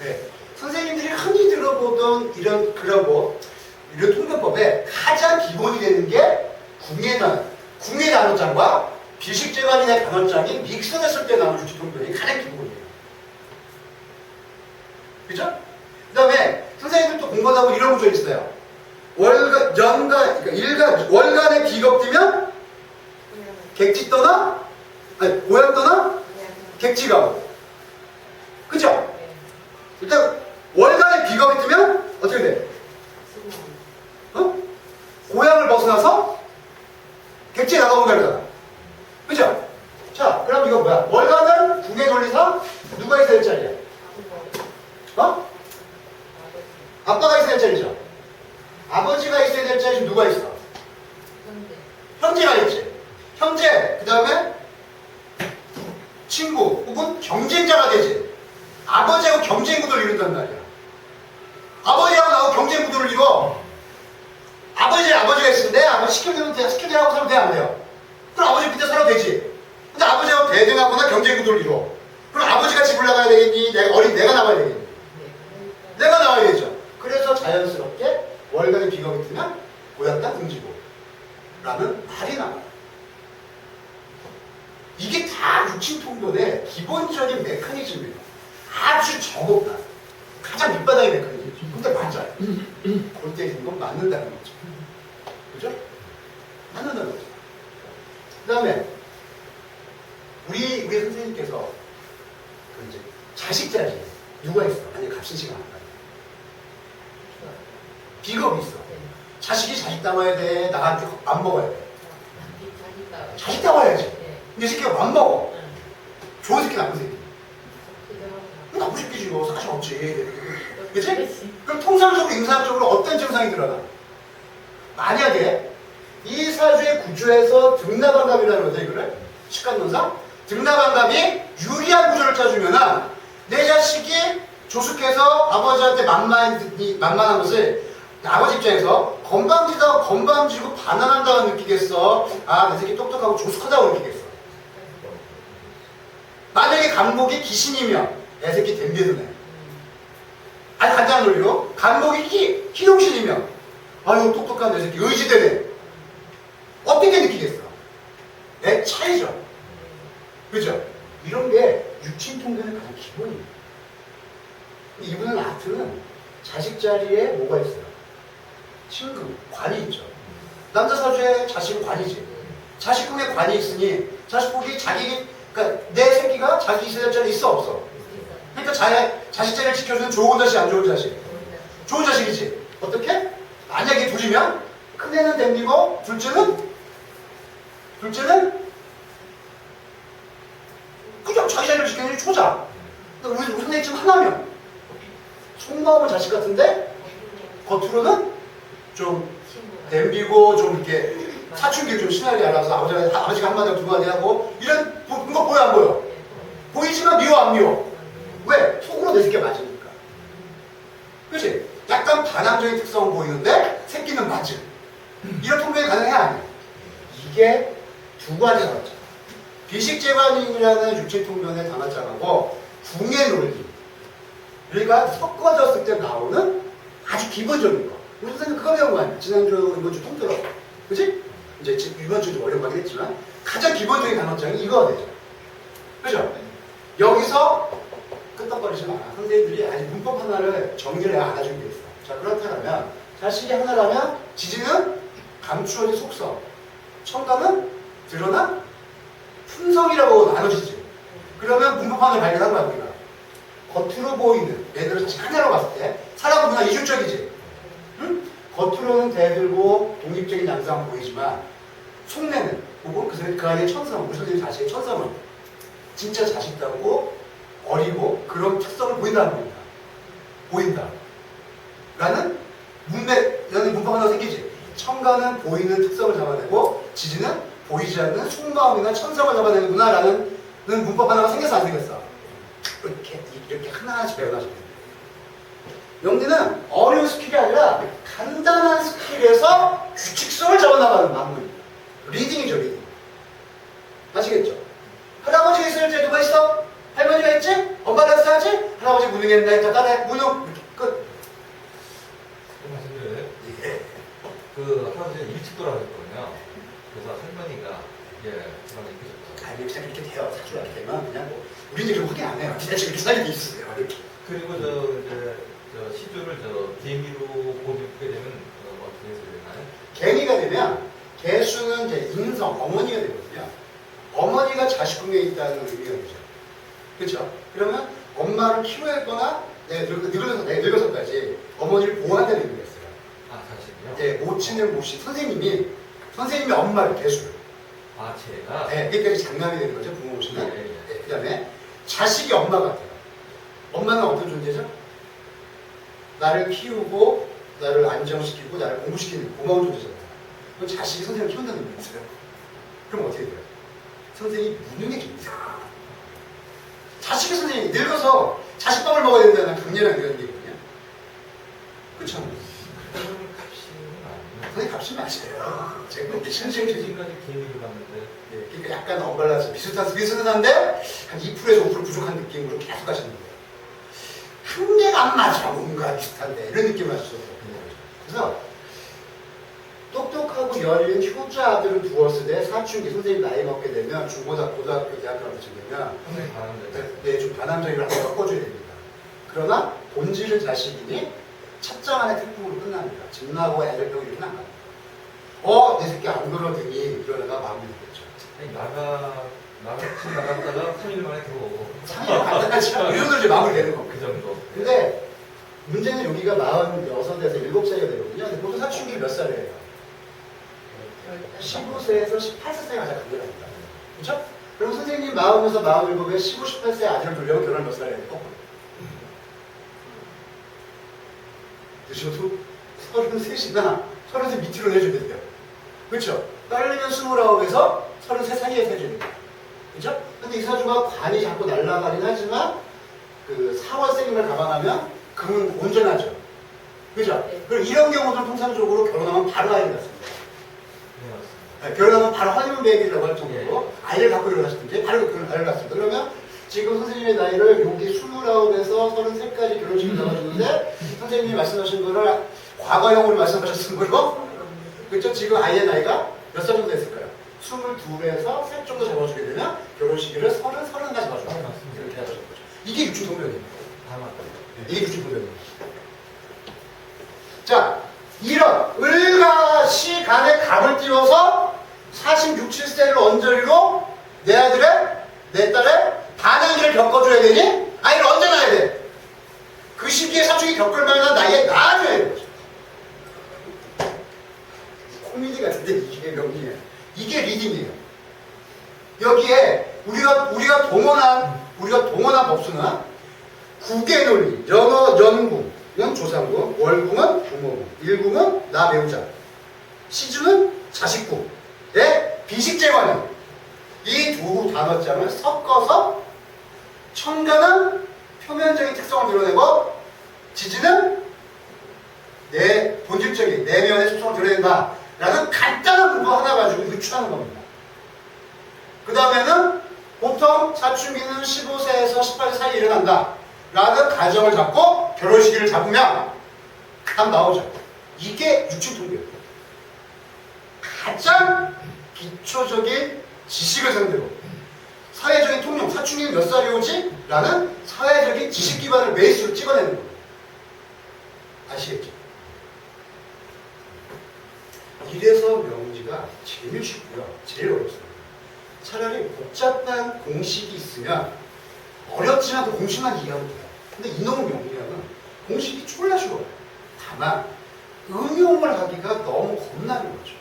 네. 선생님들이 흔히 들어보던 이런 통변법에 가장 기본이 되는 게 궁예 단어장과 비식재관인의 단어장이 믹스됐을 때 나오는 주치통변이 가장 기본이에요. 그죠? 그 다음에 선생님들 또 공부하다 보면 이런 구조 있어요. 월간에 비겁 뛰면 객지 떠나? 아니, 고향 떠나? 객지 가고. 그죠? 일단, 월간에 비겁이 뜨면 어떻게 돼? 고향을 벗어나서 객지에 나가고 가잖아. 그죠? 자, 그럼 이거 뭐야? 월간은 궁예 논리상 누가 있어야 될 자리야? 어? 아빠가 있어야 될 자리죠? 아버지가 있어야 될 자리 지금 누가 있어? 형제가 있지. 형제, 그 다음에 친구 혹은 경쟁자가 되지. 아버지하고 경쟁 구도를 이룬단 말이야. 아버지하고 나하고 경쟁 구도를 이뤄. 아버지가 있으면 내 아버지 시켜주면 돼. 시켜주라고 살면 돼, 안 돼요? 그럼 아버지 밑에 살아도 되지. 근데 아버지하고 대등하거나 경쟁 구도를 이뤄. 그럼 아버지가 집을 나가야 되겠니? 내가 나가야 되겠니? 내가 나와야 되죠. 그래서 자연스럽게 월간의 비겁이 뜨면 고향 땅 등지고 라는 말이 나와요. 이게 다 육친통변의 기본적인 메커니즘이에요. 아주 적었다. 가장 밑바닥의 메커니즘이죠. 근데 맞아요. 골 때리는 건 맞는다는 거죠. 그죠? 맞는다는 거죠. 그 다음에 우리 선생님께서 이제 자식 자리에 누가 있어? 아니 값진 시간 안 가요. 비겁이 있어. 자식이 자식 따와야 돼. 나한테 안 먹어야 돼. 자식 따와야지. 근데 새끼가 안 먹어. 좋은 새끼 나쁜 새끼. 나쁜 새끼지 이거 사실 없지. 그치? 그럼 통상적으로 임상학적으로 어떤 증상이 들어가? 만약에 이 사주의 구조에서 등나반갑이라는 거죠 이거를 식간론상 등나반갑이 유리한 구조를 짜주면은 내 자식이 조숙해서 아버지한테 만만한 것을 아버지 입장에서 건방지고 반항한다고 느끼겠어. 아, 내 새끼 똑똑하고 조숙하다고 느끼겠어. 만약에 간목이 기신이면 내 새끼 댐비드네. 아니 간단한 논리로 간목이 희동신이면 아유 똑똑한 내 새끼 의지되네. 어떻게 느끼겠어? 내 차이죠. 그죠? 이런 게 육친통변의 가장 기본이에요. 이분은 아트는 자식 자리에 뭐가 있어요? 친금, 관이 있죠. 남자 사주에 자식은 관이지. 자식 꿈에 관이 있으니 자식 보기 그러니까 내 새끼가 자기 있어야 될 자리 있어 없어? 그러니까 자식 자리를 지켜주는 좋은 자식 안 좋은 자식? 좋은 자식이지. 어떻게? 만약에 둘이면 큰애는 댐비고 둘째는 그냥 자기 자리를 지켜주는 초자. 우리 선생님 지금 하나면 속마음은 자식 같은데 겉으로는 좀 댐비고 좀 이렇게 사춘기를 좀 심하게 알아서 아버지가 한마디 두마디 하고 이런 거 보여 안 보여? 보이지만 미워 안 미워? 왜? 속으로 내 새끼가 맞으니까. 그치? 약간 반항적인 특성은 보이는데 새끼는 맞지. 이런 통변이 가능해 아니야? 이게 두 가지 나왔죠. 비식재관인이라는 육체통변의 단어장하고 궁의 논리. 그러니까 섞어졌을 때 나오는 아주 기본적인 거. 우리 선생님 그거 배운 거 아니야? 지난주, 이번주 통틀어. 그치? 이제 이번 주 좀 어려워하긴 했지만 가장 기본적인 단어장이 이거가 되죠. 그죠? 여기서 끄떡거리지 마. 선생님들이 아직 문법 하나를 정리를 알아준 게 있어. 자, 그렇다면 자식이 하나라면 지지는 감추어진 속성, 청감은 드러난 품성이라고 나눠지지. 그러면 문법판을 발견한 거야, 우리가. 겉으로 보이는, 예를 들어 자식 하나로 봤을 때 사람은 그냥 이중적이지. 응? 겉으로는 대들고 독립적인 양상은 보이지만 속내는 혹은 그 안에 천성, 우리 선생님 자식의 천성은 진짜 자식다고 어리고 그런 특성을 보인다는 겁니다. 보인다. 라는 문법 하나 생기지. 청가는 보이는 특성을 잡아내고 지지는 보이지 않는 속마음이나 천성을 잡아내는구나라는 문법 하나가 생겼어, 안 생겼어? 이렇게 하나하나씩 배워가지고. 영리는 어려운 스킬이 아니라 간단한 스킬에서 규칙성을 잡아나가는 마무리. 리딩이죠, 리딩. 아시겠죠? 할아버지가 있을 때 누가 있어? 할머니가 있지? 엄마가 있어야지? 할아버지 무능했나 했다가 내 무능. 끝. 말씀드려요. 예. 그 할아버지는 일찍 돌아가셨거든요. 그래서 할머니가 집안에 계셨죠. 아니, 그냥 이렇게 돼요. 사주가 되면 그냥 뭐, 우리는 이렇게 확인 안 해요. 그냥 이렇게 살게 돼 있어요. 이렇게. 그리고 저 시주를 개미로 보게 되면 어떻게 해서 되나요? 개미가 되면 개수는 이제 인성, 어머니가 되거든요. 어머니가 자식 궁에 있다는 의미가 되죠. 그렇죠? 그러면 엄마를 키워야거나 내가 늙어서까지 어머니를 보호한다는 의미가 있어요. 아, 사실요? 예, 모친을 모신 선생님이 엄마를 개수를. 아, 제가? 네, 그러니까 장남이 되는 거죠, 부모 모시는. 예, 예. 네, 그 다음에 자식이 엄마 같아요. 엄마는 어떤 존재죠? 나를 키우고, 나를 안정시키고, 나를 공부시키는 고마운 존재잖아요. 그럼 자식이 선생님을 키운다는 의미가 있어요. 그럼 어떻게 돼요? 선생님이 무능해집니다. 자식이 선생님이 늙어서 자식밥을 먹어야 된다는 강렬한 그런 얘기거든요. 그렇죠? 그런 값이는 아니에요. 선생님 값이 맞아요. 제가 그렇게 신신지 지금까지 개미를 봤는데 네, 그러니까 약간 언밸런스 비슷한데 한 2%에서 5% 부족한 느낌으로 계속 하시는 거예요. 한계가 안 맞아. 뭔가 비슷한데 이런 느낌을 하셔서 그래서 똑똑하고 열린 효자들을 두었을 때 사춘기 선생님 나이 먹게 되면 중고등학교, 고등학교, 대학교 같이 되면 상당히 반항적이에요. 네, 좀 반항적인 걸 한번 꺾어줘야 됩니다. 그러나 본질은 자식이니 찻장 안에 태풍으로 끝납니다. 집 나고 애들 병 이렇게 안 갑니다. 내 새끼 안 그러더니 그러다가 마음이 들겠죠. 아니, 나갔다가 3일 만에 들어오고. 상의가 간단하지 않아요. 이 정도로 이제 마무리되는 겁니다. 그 정도. 근데 문제는 여기가 46에서 7살이 되거든요. 근데 보통 사춘기 몇 살이에요? 15세에서 18세가 가장 간절합니다. 그렇죠? 그럼 선생님 40에서 47에 15, 18세 아들을 두려고 결혼 몇 살에 해야 돼요? 늦어도 33이나 33 밑으로 내줘야 돼요. 그렇죠? 딸리면 29에서 33 사이에 해줘야 됩니다. 그렇죠? 근데 이 사주가 관이 자꾸 날아가긴 하지만 그 4월생임을 감안하면 금은 온전하죠. 그죠? 네. 그럼 이런 경우들은 통상적으로 결혼하면 바로 아이를 낳습니다. 네, 맞습니다. 네, 결혼하면 바로 허니문 베이비라고 할 정도로 아이를 갖고 결혼하시든지 바로 그런 아이를 낳습니다. 그러면 지금 선생님의 나이를 여기 29에서 33까지 결혼식을 잡아주는데 선생님이 말씀하신 거를 과거형으로 말씀하셨던 거로 그렇죠? 지금 아이의 나이가 몇 살 정도 됐을까요? 22에서 3 정도 잡아주게 되면 결혼시기를 30, 30까지 잡아줘요. 네, 맞습니다. 이렇게 하셔는 거죠. 이게 육중동변입니다. 다 맞다. 이게 육중동변입니다. 자, 이런 을과 시간에 갑을 띄워서 46, 7세를 언저리로 내 아들의, 내 딸의 반항기를 겪어줘야 되니 아이를 언제 낳아야 돼? 그 시기에 사춘기 겪을 만한 나이에 낳아줘야 되죠. 코미디 같은데 이게 명리예요. 이게 리딩이에요. 여기에 우리가 동원한 법수는 국의 논리, 연궁은 조상궁, 월궁은 부모궁, 일궁은 나 배우자, 시주는 자식궁의 비식재관이에요. 이 두 단어장을 섞어서 청가는 표면적인 특성을 드러내고 지지는 내 본질적인 내면의 속성을 드러낸다 라는 간단한 문법 하나 가지고 유추하는 겁니다. 그 다음에는 보통 사춘기는 15세에서 18세 사이에 일어난다 라는 가정을 잡고 결혼시기를 잡으면 답 나오죠. 이게 육친통계예요. 가장 기초적인 지식을 상대로 사회적인 통념, 사춘기는 몇 살이 오지? 라는 사회적인 지식 기반을 베이스로 찍어내는 거예요. 아시겠죠? 이래서 명리가 제일 쉽고요. 제일 어렵습니다. 차라리 복잡한 공식이 있으면 어렵지만 그 공식만 이해하면 돼요. 근데 이놈의 명리학은 공식이 졸라 쉬워요. 다만 응용을 하기가 너무 겁나는 거죠.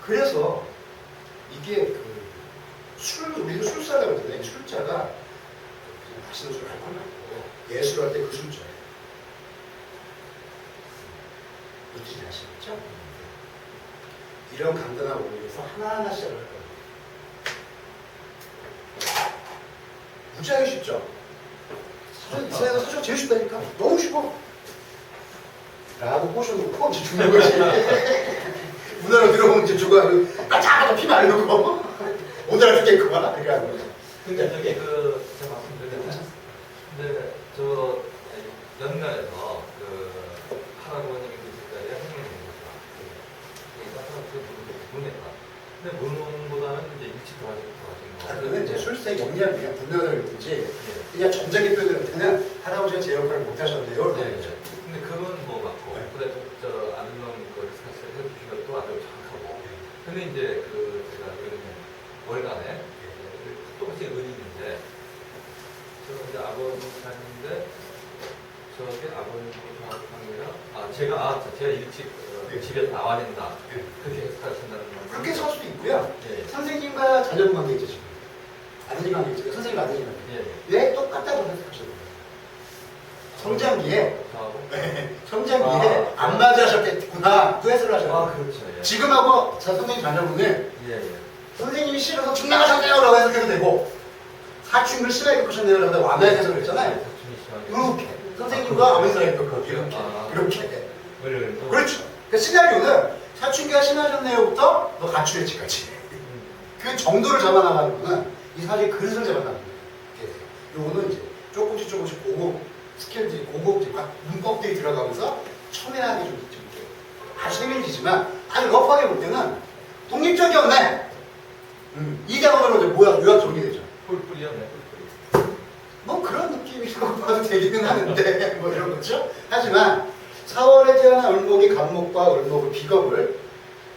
그래서 이게 우리도 술사라고 그러잖아요. 술자가 그냥 맛있는 술 할 건 말고 예술할 때 그 술자예요. 무슨 아시겠죠? 이런 간단한 원리에서 하나하나 시작을 할 거예요. 무지하게 쉽죠? 사실 제일 쉽다니까? 너무 쉬워. 라고 꼬셔놓고 이제 죽는 거지. 문화로 들어오면 이제 죽어. 까짝까짝 피 말르고 못 알아듣겠구만. 이렇게 하는 거죠. 근데 저기 제가 말씀드렸는데 근데 저 연간에서 할아버님이 그때까지 행동이 됩니다. 문했다. 근데 문보다는 이제 일찍 도와진 거. 그거는 이제 술색 영리한 그냥 분명을 듣지 그냥 점잖게 표현을 그냥 할아버지가 제 역할을 못 하셨네요. 네. 근데 그건 뭐 맞고, 네. 근데 저 아들놈 그 사실 해주신 것도 아주 정확하고. 근데 이제 제가 월간에 똑같이 의리인데, 저 이제 아버지 사는데 저게 아버님하고 저하고 제가 일찍 네. 집에 나와야 된다. 네. 그렇게 해석하신다는 말. 그렇게 살 수도 있고요. 예. 선생님과 자녀분 관계 있죠, 지금. 아드님 관계 있죠. 선생님 아드님 관계. 예. 왜 똑같다고 해석하셔도 돼요. 성장기에, 저하고. 성장기에 안 맞으셨겠구나. 그 해석을 하셔야 돼요. 그렇죠. 예. 지금하고 선생님 자녀분은 예. 선생님이 싫어서 죽나가셨네요 라고 해석해도 되고 사춘기를 심하게 겪으셨네요 라고 완화해 해석을 했잖아요. 이렇게 선생님과 아버지 사이에 겪거든요. 이렇게. 그렇죠. 그 시나리오는 사춘기가 심하셨네요부터 너 가출했지까지 그 정도를 잡아나가는 거는 이 사실 그릇을 잡아나가는 거예요. 요거는 이제 조금씩 고급 스킬들이 고급 문법들이 들어가면서 첨예하게 좀 이렇게 아주 세밀해지지만 아주 러프하게 볼 때는 독립적이 없네. 이 작업으로 이제 요약 정리되죠. 뿔뿔이였네, 뿔뿔이. 뭐 그런 느낌이라고 봐도 되기는 하는데 뭐 이런 거죠. 하지만 4월에 태어난 을목이 간목과 을목의 비겁을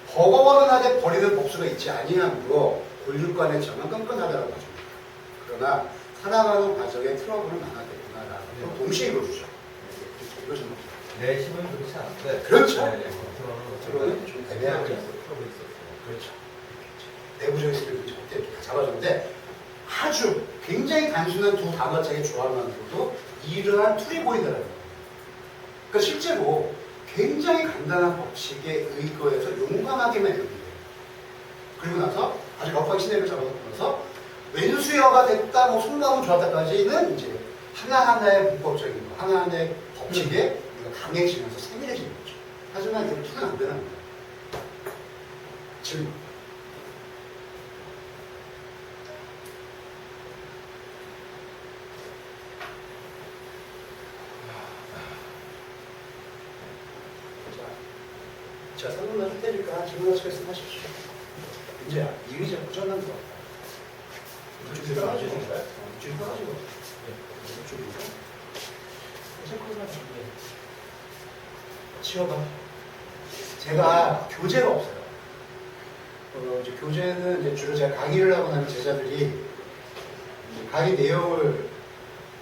버거워하게 버리는 법수가 있지 아니하므로 골육간의 정은 끈끈하다고 하죠. 그러나 살아가는 과정에 트러블은 많았겠구나라고 동시에 이루어주죠. 이러시는 거죠. 내심은 그렇지 않은데. 그렇죠. 들어는 좀 애매하게 트러블이 있었어요. 그렇죠. 내부적인 스킬을 절대 다 잡아주는데 아주 굉장히 단순한 두 단어짜리 조합만으로도 이러한 툴이 보인다는 거예요. 그러니까 실제로 굉장히 간단한 법칙에 의거해서 용감하게만 연기돼요. 그리고 나서 아주 러프하게 시내를 잡아놓고서 왼수여가 됐다, 뭐 속마음 좋았다까지는 이제 하나하나의 문법적인 거, 하나하나의 법칙에 우리가 강해지면서 세밀해지는 거죠. 하지만 이건 툴은 안 되는 거예요. 질문. 자, 설문 줄 테니까 질문하실 수 하십시오. 이제 일이 좀 고장난 것 같다. 이쪽이 나아지는 거야? 이쪽이 나아지는 거야? 이쪽인가? 치워봐. 제가 교재가 없어요. 이제 교재는 이제 주로 제가 강의를 하고 나면 제자들이 이제 강의 내용을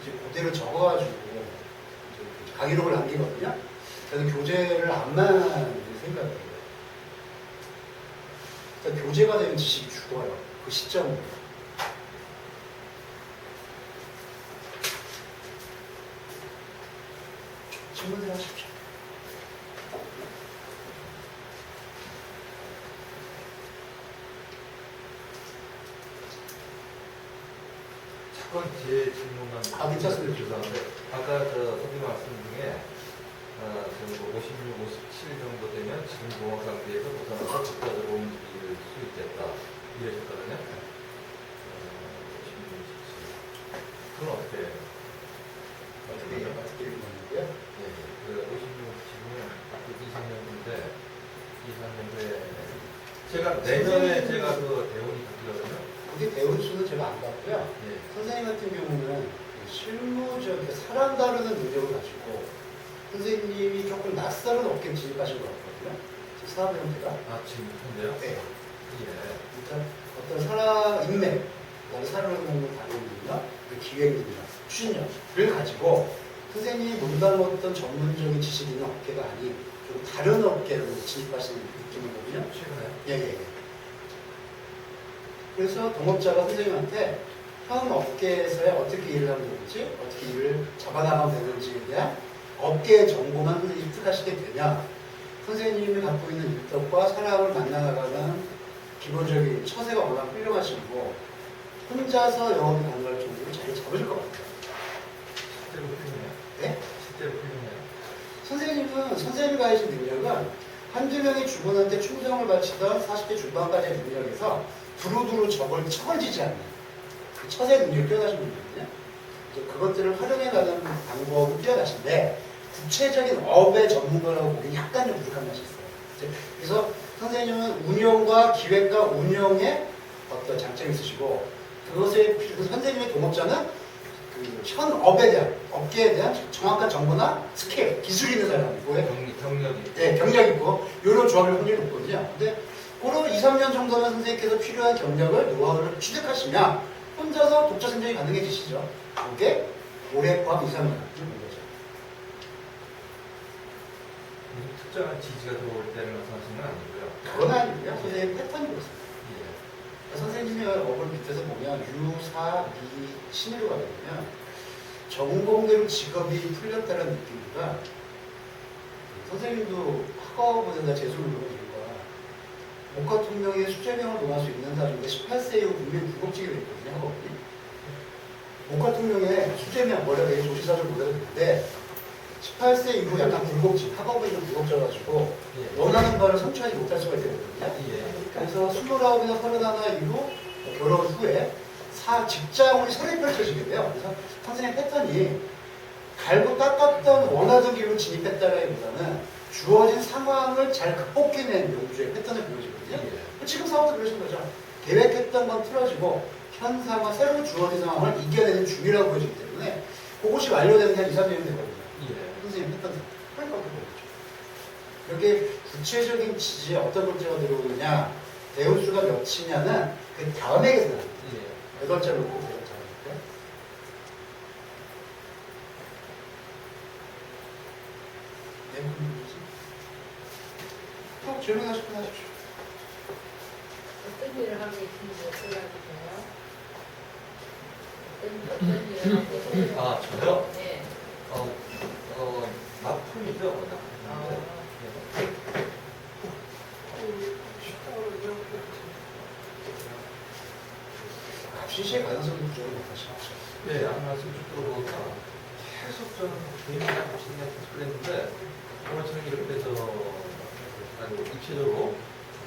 이제 그대로 적어가지고 이제 강의록을 남기거든요. 저는 교재를 안 만하는 생각이에요. 그러니까 교재가 되면 지식이 죽어요. 그 시점으로. 질문을 하십시오. 잠깐 제 질문만. 괜찮습니다. 죄송한데 아까 선생님 말씀 중에 56, 57 정도 되면 지금 공학 상태에서 벗어나서 국가적으로 움직일 수 있겠다 이러셨거든요. 56, 57. 그건 어떻게 해요? 어떻게 읽는 건데요? 네, 56, 57은 앞으로 23년도에 제가 내년에 제가 대원이 바뀌거든요. 그게 배운 수는 제가 안 봤고요. 네. 선생님 같은 경우는 실무적인 사람 다루는 능력을 가지고 선생님이 조금 낯설은 업계에 진입하신 것 같거든요. 제 사업 형태가. 지금 현재요? 네. 예. 일단 어떤 사람 인맥, 그다음에 사람을 돕는 관계능력, 기획능력, 추진력을 가지고 선생님이 못다뤘던 전문적인 지식이 있는 업계가 아닌 좀 다른 업계로 진입하시는 느낌이거든요. 최근에? 예. 그래서 동업자가 선생님한테 현 업계에서의 어떻게 일을 하면 되는지, 어떻게 일을 잡아나가면 되는지에 대한 업계의 정보만 선생님이 습득하시게 되면 선생님이 갖고 있는 일덕과 사람을 만나나가는 기본적인 처세가 워낙 훌륭하시고 혼자서 영업이 가능할 정도로 자리 잡으실 것 같아요. 실제로 훌륭해요. 네? 실제로 훌륭해요. 선생님은 선생님이 가지신 능력은 한두 명의 주문한테 충성을 바치던 40대 중반까지의 능력에서 두루두루 척을지지 않는 그 처세 능력이 뛰어나신 분이거든요. 이제 그것들을 활용해가는 방법은 뛰어나신데 구체적인 업의 전문가라고 보기엔 약간 좀 부족한 맛이 있어요. 그래서 선생님은 운영과 기획과 운영에 어떤 장점이 있으시고 그것에 선생님의 동업자는 그 현업에 대한 업계에 대한 정확한 정보나 스케일, 기술이 있는 사람이고 경력이. 네, 경력 있고 이런 조합을 확률이 높거든요. 근데 그런 2, 3년 정도면 선생님께서 필요한 경력을 노하우를 취득하시면 혼자서 독자 선정이 가능해지시죠. 그게 올해 포함 2, 3년 는 거죠. 특정한 지지가 들어올 때는 말씀하시는 건 아니고요. 그건 아니고요. 선생님 패턴이 그렇습니다. 예. 선생님의 업을 밑에서 보면 유, 사, 미, 신으로 가게 되면 전공대로 직업이 풀렸다는 느낌보다 선생님도 학업보다 재수를 누르는 이유가 목과 통명의 수재명을 논할 수 있는 사람인데 18세 이후 국민 불법직이 됐거든요. 학업이. 목과 통명의 수재명, 원래 내일 조시사를 못해도 되는데 18세 이후 약간 불법직, 학업이 좀 불법져가지고 예. 원하는 바를 성취하지 못할 수가 있거든요. 예. 그래서 29이나 31 이후 결혼 후에 직장운이 새로 펼쳐지게 돼요. 그래서 선생님 패턴이 갈고 닦았던 원하던 길로 진입했다기보다는 주어진 상황을 잘 극복해낸 용주의 패턴을 보여주거든요. 예. 지금 사업도 그러신 거죠. 계획했던 건 틀어지고 현 상황, 새로 주어진 상황을 이겨내는 중이라고 보여지기 때문에 그것이 완료되는 게 한 2, 3년이 되거든요. 예. 선생님 패턴 그러니까 보여주죠. 여기에 구체적인 지지에 어떤 글자가 들어오느냐, 대우수가 몇이냐는 그 다음에 계산합니다. 예. 8자를 놓고 배웠잖아요. 네, 또 질문하실 분 하십시오. 어떤 일을 하고 계신지 여쭤봐도 어떤 일을 하고 계신지. 아, 저요? 네. 납품이죠. 시시의 가능성이 좀 높으시죠. 네, 안 말씀 듣고 계속 저는 개인이나 무슨냐 그랬는데 오늘 저는 이렇게 아주 입체적으로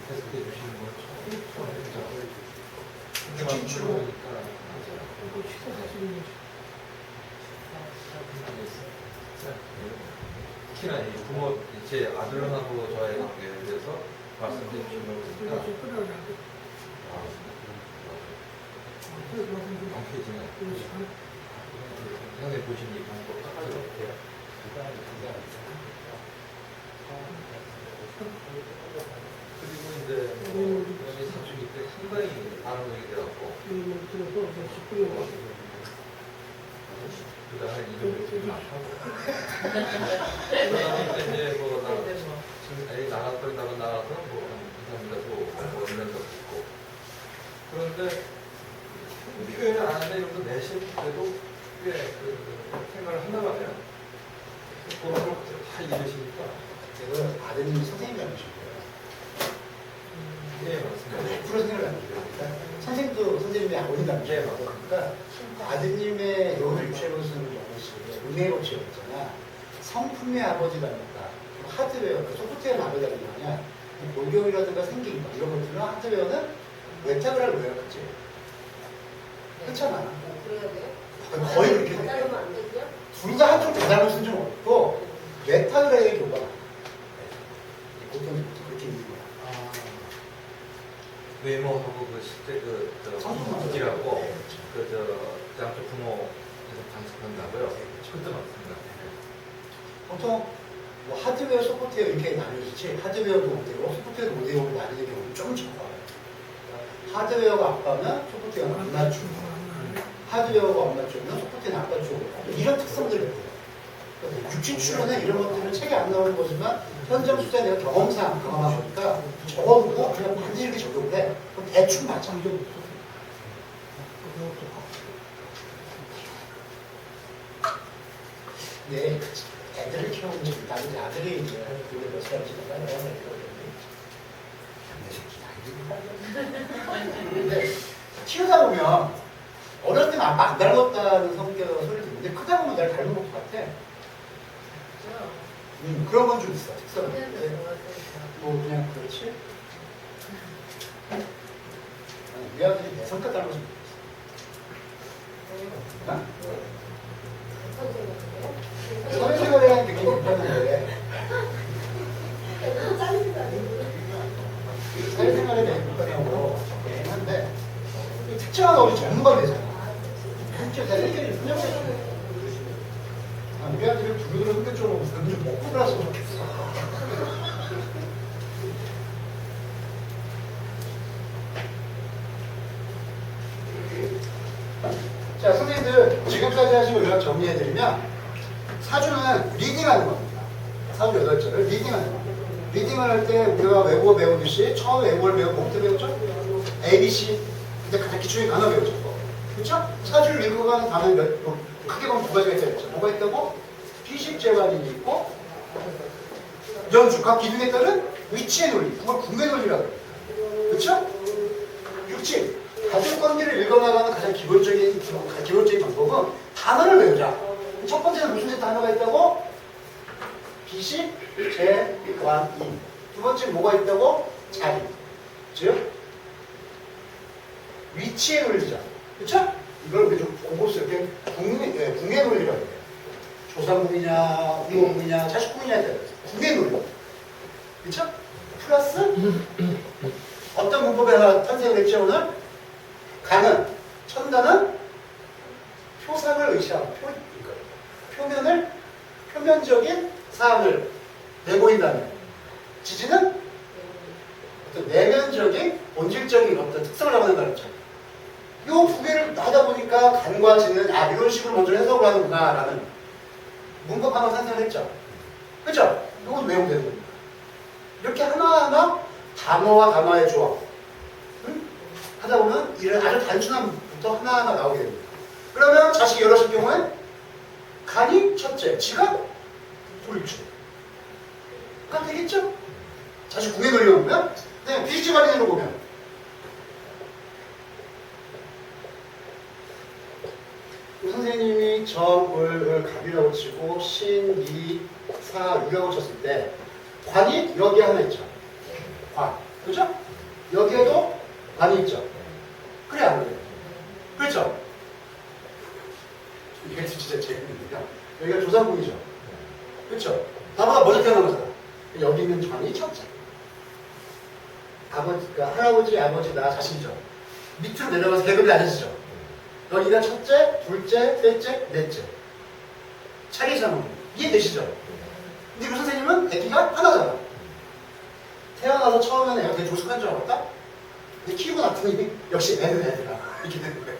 해석해 주시는 건 처음이죠. 근데 진짜. 보니까 맞아요. 특히나 이 부모, 제 아들하고 저의 관계에 대해서 말씀해 주시는 걸 보니까 명쾌해지네. 형님 보신 이 방법 딱 들어볼게요. 그리고 이제 여기 사춘기 때 상당히 반응이 돼갖고 그 다음에 이름을 지금 안 하고 그 다음에 이제 뭐 애기 나가서 뭐 감사합니다 뭐 이런 것도 있고 그런데 표현을 안 하는데 이런 거 내실 때도 꽤그 생각을 한단 말이에요. 그런 걸다 이러시니까 제가 아드님이 선생님이 아니신 거예요. 예 맞습니다. 100% 생각을 안 해요. 그러니까 선생님도 선생님이 아버님 아니신 예, 거예요. 그러니까 아드님의 여운을 유치해보시는 영어식의 은혜의 법칙이었잖아. 성품의 아버지 닮았다. 하드웨어, 그 소프트웨어는 아버지 닮았냐. 골경이라든가 생긴 거 이런 것들은 하드웨어는 외탁을 할 왜요? 그치? 그렇잖아. 그래야 돼요? 거의 그렇게 다 돼요. 따르면 안 되죠? 둘 다 한쪽 다 닮을 수는 좀 없고 외탁을 해야 교가. 보통 그렇게 있는 거야. 외모하고 그 실제 성품이라고 그 양쪽 부모에서 관측한다고요. 그것도 맞습니다. 보통 뭐 하드웨어, 소프트웨어 이렇게 나뉘어지지 하드웨어도 5대5, 소프트웨어도 5대5로 나뉘는 경우는 좀 적어요. 하드웨어가 아빠면 소프트웨어는 엄마 쪽, 하드웨어가 엄마 쪽이면 소프트웨어는 아빠 쪽 이런 특성들이 있어요. 육신 추론에 이런 것들은 책에 안 나오는 거지만 현장 수사에 내가 경험상 경험하다 보니까 적어보고 그냥 반드시 이렇게 적용을 해. 그럼 대충 맞아. 네, 애들을 키우는 게 나는 이제 아들이 이제 우리 몇 살인지 몰라 내가 내 새끼 근데 키우다 보면 어렸을 때는 안 닮았다는 성격 소리 듣는데 크다 보면 날 닮은 것 같아. 그런 건 좀 있어. 특성은. 뭐 그냥 그렇지. 우리 아들이 내 성격 닮아서 모르겠어. 사회생활에 대한 느낌이 있다는데 사회생활에 대한 느낌하고 한데 특정한 어디 전문가가 되잖아. 실제 다 해결이 분명해. 우리 아들이 두루두루 흑격적으로 좀 먹고 들었으면 좋겠어. 자, 선생님들 지금까지 하신 거 요약 정리해드리면 사주는 리딩하는 겁니다. 사주 8절을 리딩하는 겁니다. 리딩을 할 때 우리가 외국어 배우듯이 처음 외국어를 배우고 뭐부터 배우죠? ABC 근데 가장 기초인 단어 배우죠. 그렇죠? 사주를 읽어가는 단어는 크게 보면 두 가지가 있죠. 뭐가 있다고? 비식재관이 있고 연주, 각 기둥에 따른 위치의 논리, 그걸 분배 논리라고 해요. 그렇죠? 규칙, 가족 관계를 읽어나가는 가장 기본적인 방법은 단어를 외우자. 첫 번째는 무슨 단어가 있다고? 비식, 재, 관, 인. 두 번째는 뭐가 있다고? 자리. 즉, 위치의 논리자. 그쵸? 이걸 우리 좀 고급스럽게 궁의 논리라고 해요. 조상궁이냐, 우모궁이냐, 자식궁이냐에 따라 궁의 논리. 그쵸? 플러스 어떤 문법에 하나 탄생을 했죠, 오늘? 간은, 천단은 표상을 의시하고 표면을, 표면적인 사항을 내보인다면 지지는 어떤 내면적인, 본질적인 어떤 특성을 나타낸다는 거죠. 이 두 개를 하다 보니까 간과 지는 이런 식으로 먼저 해석을 하는구나 라는 문법 하나 탄생을 했죠. 그죠? 이건 외우면 되는 겁니다. 이렇게 하나하나 단어와 단어의 조합 하다 보면 이런 아주 단순한 문법부터 하나하나 나오게 됩니다. 그러면 자식이 여럿일 경우엔 간이 첫째, 지가 둘째. 그럼 되겠죠? 자식 궁에 걸려보면 네, 비지발인으로 보면 선생님이 정, 을, 갑이라고 치고 신, 이, 사, 유라고 쳤을 때 관이 여기에 하나 있죠. 관. 그죠? 여기에도 관이 있죠. 그래 안 그래요? 그렇죠? 이게 진짜 재밌는데요. 여기가 조상궁이죠. 그렇죠? 나보다 먼저 태어난 거잖아. 여기 있는 관이 첫째. 아버지가 할아버지, 아버지, 나 자신이죠. 밑으로 내려가서 계급이 낮아지죠. 여기가 첫째, 둘째, 셋째, 넷째. 차례상은 이해되시죠? 근데 그 선생님은 애기가 하나잖아. 태어나서 처음에는 애가 되게 조숙한 줄 알았다? 근데 키우고 났더니 역시 애는 애들아. 이렇게 되는 거예요.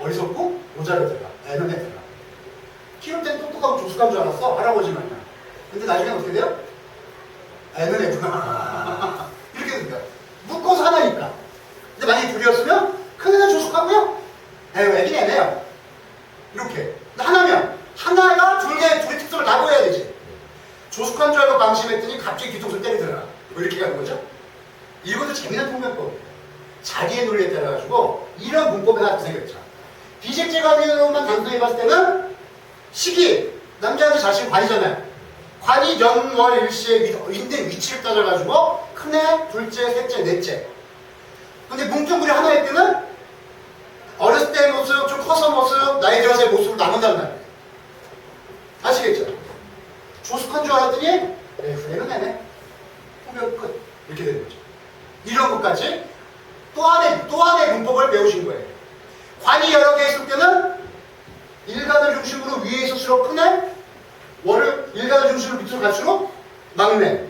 어리석고 모자르더라. 애는 애들아. 키울 땐 똑똑하고 조숙한 줄 알았어. 할아버지만요. 근데 나중에 어떻게 돼요? 애는 애구나. 이렇게 됩니다. 묶어서 하나니까. 근데 만약에 둘이었으면 큰 애는 조숙하고요. 애긴 애네요. 이렇게. 하나면 하나가 둘의 특성을 다 보여야 되지. 조숙한 줄 알고 방심했더니 갑자기 뒤통수를 때리더라. 뭐 이렇게 가는 거죠? 이것도 재미난 통면법이에요. 자기의 논리에 따라가지고 이런 문법이 하나 생겼죠. 비식재관으로만 단순히 봤을 때는 시기, 남자한테 자신 관이잖아요. 관이 연, 월, 일시의 인대 위치를 따져가지고 큰애, 둘째, 셋째, 넷째. 근데 뭉뚱그리 하나일 때는 어렸을 때의 모습, 좀 커서 모습, 나이 들어서의 모습을 나눈단 말이에요. 아시겠죠? 조숙한 줄 알았더니 후회는 내네. 후면 끝. 이렇게 되는 거죠. 이런 것까지 또 하나의 문법을 배우신 거예요. 관이 여러 개 있을 때는 일간을 중심으로 위에 있을수록 큰애, 월을 일간을 중심으로 밑으로 갈수록 막내.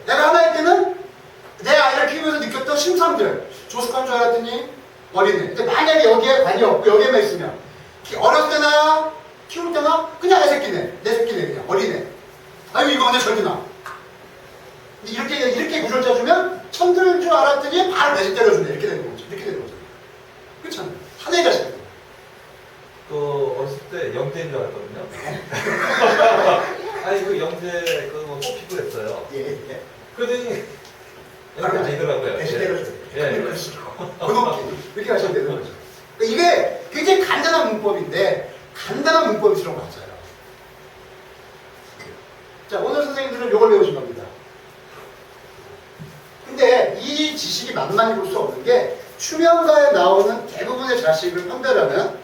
내가 하나일 때는 내 아이를 키우면서 느꼈던 심상들. 조숙한 줄 알았더니 어린애. 근데 만약에 여기에 관이 없고 여기에만 있으면 어렸을 때나 키울 때나 그냥 내 새끼네. 내 새끼네 그냥 어린애. 아유 이거 언제 절기나. 이렇게 구절 짜주면 천들인 줄 알았더니 바로 내집 때려준다. 이렇게 되는 거죠. 이렇게 되는 거죠. 그렇잖아요. 하나의 자식. 그 어렸을 때 영대인 줄 알았거든요. 아니 그 영재 그뭐 뽑히고 그랬어요. 예, 예. 그러더니 이렇게 되더라고요. 대신대로 예. 번호키 이렇게 하시면 되는 거죠. 그러니까 이게 굉장히 간단한 문법인데 간단한 문법일수록 맞아요. 자, 오늘 선생님들은 이걸 배우신 겁니다. 근데 이 지식이 만만히 볼 수 없는 게 추명가에 나오는 대부분의 자식을 판별하는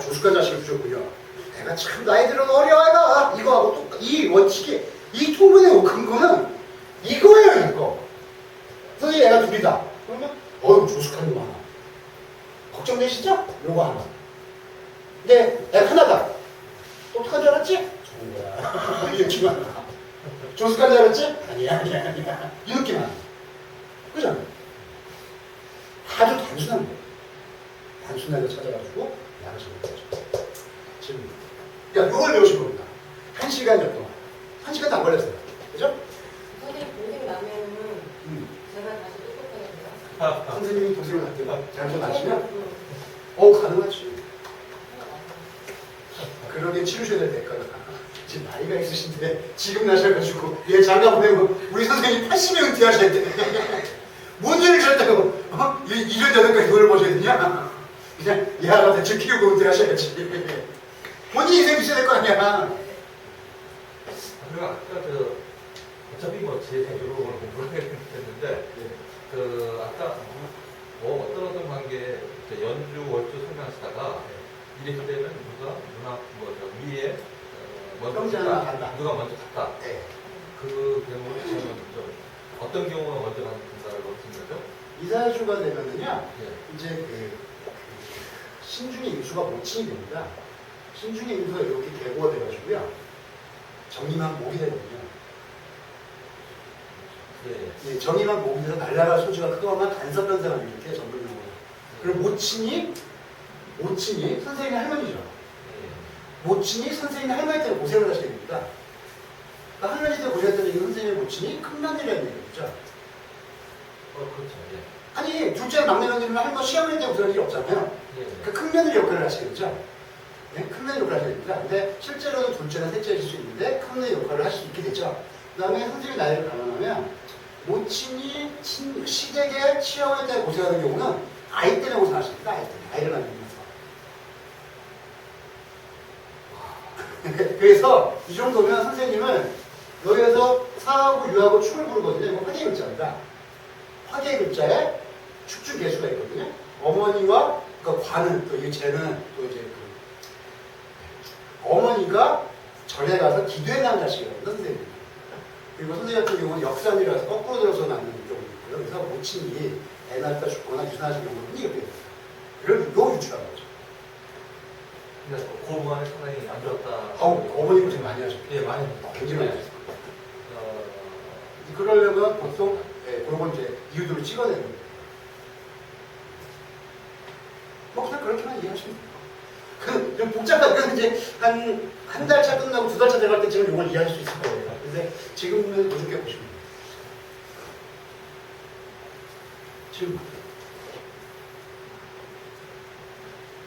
조숙한 자식을 주셨군요. 내가 참 나이 들은 어려워가 이거하고 이 원칙이 이 통분의 근거는 이거예요, 이거. 선생님 애가 둘이다. 그러면 조숙한 거 하나. 걱정되시죠? 요거 하나. 근데 애가 하나다. 어떡한 줄 알았지? 좋은 거야. 이 느낌 하나. 조숙한 줄 알았지? 아니야. 이 느낌 하나. 그잖아요. 아주 단순한 거예요. 단순한 거 찾아가지고 양식을 거죠. 지금 이걸 배우신 겁니다. 1시간여 동안. 1시간도 안 걸렸어요. 그죠? 선생님 동생 나면은 제가 다시 똑똑하게 돼요? 선생님이 동생을 갖다가 잘못 아시면 그 가능하지. 그러게 치우셔야 될 대가가 지금 나이가 있으신데 지금 나셔가지고 얘 장가 보내고 우리 선생님 80에 은퇴하셔야 돼. 뭔 일을 하셨다고 이런 여든까지 돈을 버셔야 되냐? 그냥 얘가 대충 키우고 은퇴하셔야지. 본인 인생 있어야 될 거 아니야. 그리고 아까 어차피 제 생각으로 공부를 했는데 아까 어떤 관계 연주 월주 설명하시다가 이랬을 때는 누나 위에 형제 하나 간다. 누가 먼저 갔다. 네. 그 경우는 좀 어떤 경우가 먼저 가는 군사를 거친 거죠? 이사주가 되면은요, 예. 이제 신중의 임수가 모친이 됩니다. 신중의 임수가 이렇게 계고가 돼가지고요, 정임한 목이 되거든요. 예. 예, 정임한 목이 돼서 날라갈 소지가 크거나 간섭변상을 일으켜 정글용으로. 그리고 모친이 선생님의 할머니죠. 모친이 선생님의 할머니 때문에 고생을 하시게 됩니다. 그러니까 할머니 때 고생했던 얘기는 선생님의 모친이 큰 며느리라는 얘기죠. 그렇죠. 예. 아니, 둘째 막내 며느리는 할머니 시어머니 때문에 고생할 일이 없잖아요. 예. 그 큰 며느리 역할을 하시겠죠. 네? 큰 며느리 역할을 하셔야 됩니다. 근데 실제로는 둘째나 셋째일 수 있는데 큰 며느리 역할을 하실 수 있게 되죠. 그 다음에 선생님의 나이를 감안하면 모친이 시댁의 시어머니 때문에 고생하는 경우는 아이 때문에 고생하십니다. 아이 때문에. 아이를 만들면서. 그래서 이 정도면 선생님은 여기에서 사하고 유하고 축을 부르거든요. 이거 화계의 글자입니다. 화계의 글자에 축주 개수가 있거든요. 어머니와 그러니까 관은 또 이게 쟤는 또 이제 어머니가 절에 가서 기도해 나온 자식이거든요. 선생님. 그리고 선생님 같은 경우는 역산이라서 거꾸로 들어서 낳는 경우도 있고요. 그래서 모친이 애 낳다 죽거나 유산하신 경우는 이렇게 됩니다. 그럼 이거 유출한 거죠. 근데 고부간에 상당히 안 좋았다. 어머니 고생 많이 하셨고. 예, 많이. 굉장히 많이 하셨고. 그러려면 보통 그런 건 이제 이유들을 찍어내는 거예요. 그냥 그렇게만 이해하시면 돼요. 좀 복잡한, 그건 이제 한 달차 끝나고 2달차 들어갈 때쯤은 이걸 이해할 수 있을 거예요. 근데 지금은 부족해 보시면 돼요. 지금.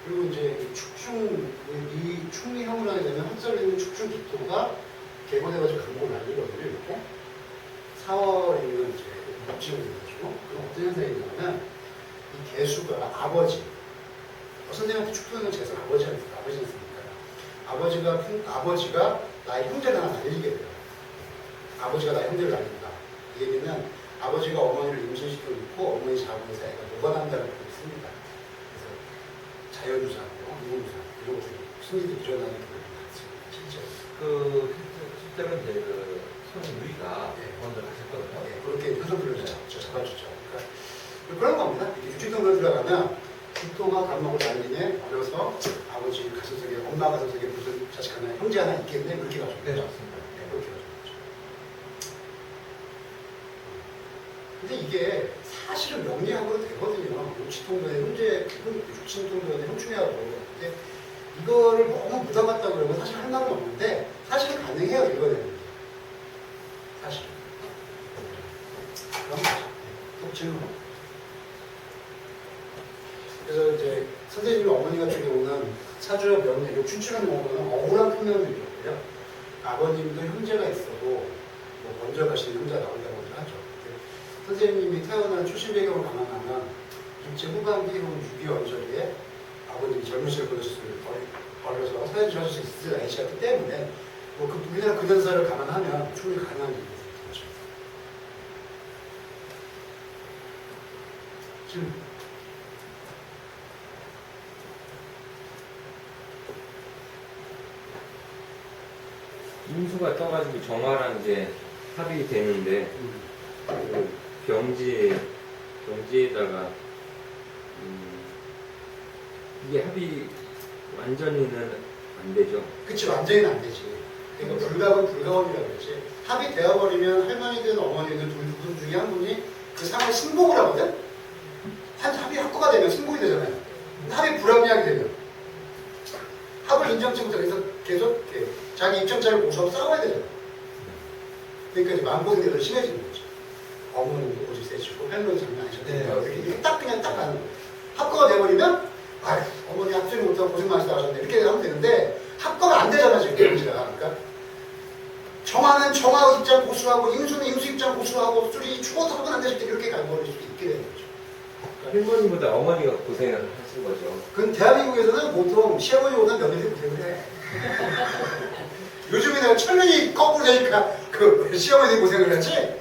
그리고 이제 이 충리형을 하게 되면 흑설에 있는 축중 기토가 개고돼가지고 강고 날리거든요, 이렇게. 4월에 있는 이제 묵지가 돼가지고. 그럼 어떤 현상이 있냐면, 이 개수가 아버지, 선생님한테 축토는 제사 아버지였으니까. 아버지가 나의 형제를 하나 날리게 돼요. 아버지가 나의 형제를 날린다. 이 얘기는 아버지가 어머니를 임신시켜 놓고 어머니 자궁에서 애가 녹아난다는 걸 씁니다. 그래서 자연유산이고 인공유산 이런 것들이 무슨 일이 일어나는 걸 많습니다. 실제로는 이제 손 누이가 먼저 가셨거든요. 네, 그렇게 효성들을 잡아주죠. 그러니까 그런 겁니다. 유치동을 들어가면 기토가 감목을 날리네 어려서 아버지 가슴속에 엄마 가슴속에 무슨 자식 하나 형제 하나 있겠네 그렇게 가지고 네, 맞습니다. 네, 그렇게 가지고 근데 이게 사실은 명리학으로 되거든요. 육치통도의 형제, 육친통도의 형충이라고. 근데 이거를 너무 묻어갔다 그러면 사실 할 말은 없는데 사실은 가능해요. 읽어내는 게. 사실. 그런 거죠. 또 질문. 그래서 이제 선생님 어머니 같은 경우는 사주와 명리, 춘추라는 경우는 억울한 표현을 읽었고요. 아버님도 형제가 있어도 뭐 먼저 가신 형제가 나온다고 하죠. 선생님이 태어난 출신 배경을 감안하면 일제 후반기 혹은 6.25 언저리에 아버님이 젊은 시절 그것을 벌여서 사회를 하실 수 있을 나이시였기 때문에 뭐 우리나라 근현사를 감안하면 충분히 가능한 일이죠. 지금 인수가 떠가지고 정화랑 이제 합의 되는데 그 병지에다가 이게 합의 완전히는 안 되죠. 그치 완전히는 안 되지. 그러니까 불가분 불가원이라고 그러지. 합의 되어버리면 할머니든 어머니든 둘 중에 한 분이 그 상을 승복을 하거든. 한 합의 합거가 되면 승복이 되잖아요. 근데 합의 불합리하게 되면 합을 인정치 못해서 계속 이렇게 자기 입장차를 고수하고 싸워야 되잖아. 그러니까 이제 마음고생이 더 심해지는 거지. 어머님도 고집 세시고 할머니 장난 아니셨는데 이렇게 딱 그냥 딱 가는 거예요. 합거가 돼버리면 아휴 어머니 합수를 못하고 고생 많이 하셨네 이렇게 하면 되는데 합거가 안 되잖아 지금 병지가. 그러니까 정화는 정화 입장 고수하고 임수는 임수 입장 고수하고 둘이 죽어도 하면 안 되실 때 이렇게 가버릴 수 있게 되는 거죠. 할머니보다 어머니가 고생을 하신 거죠. 그건 대한민국에서는 보통 시어머니보다 며느리 고생을 해. 요즘에 내가 천년이 거꾸로 되니까 그 시어머니 고생을 하지.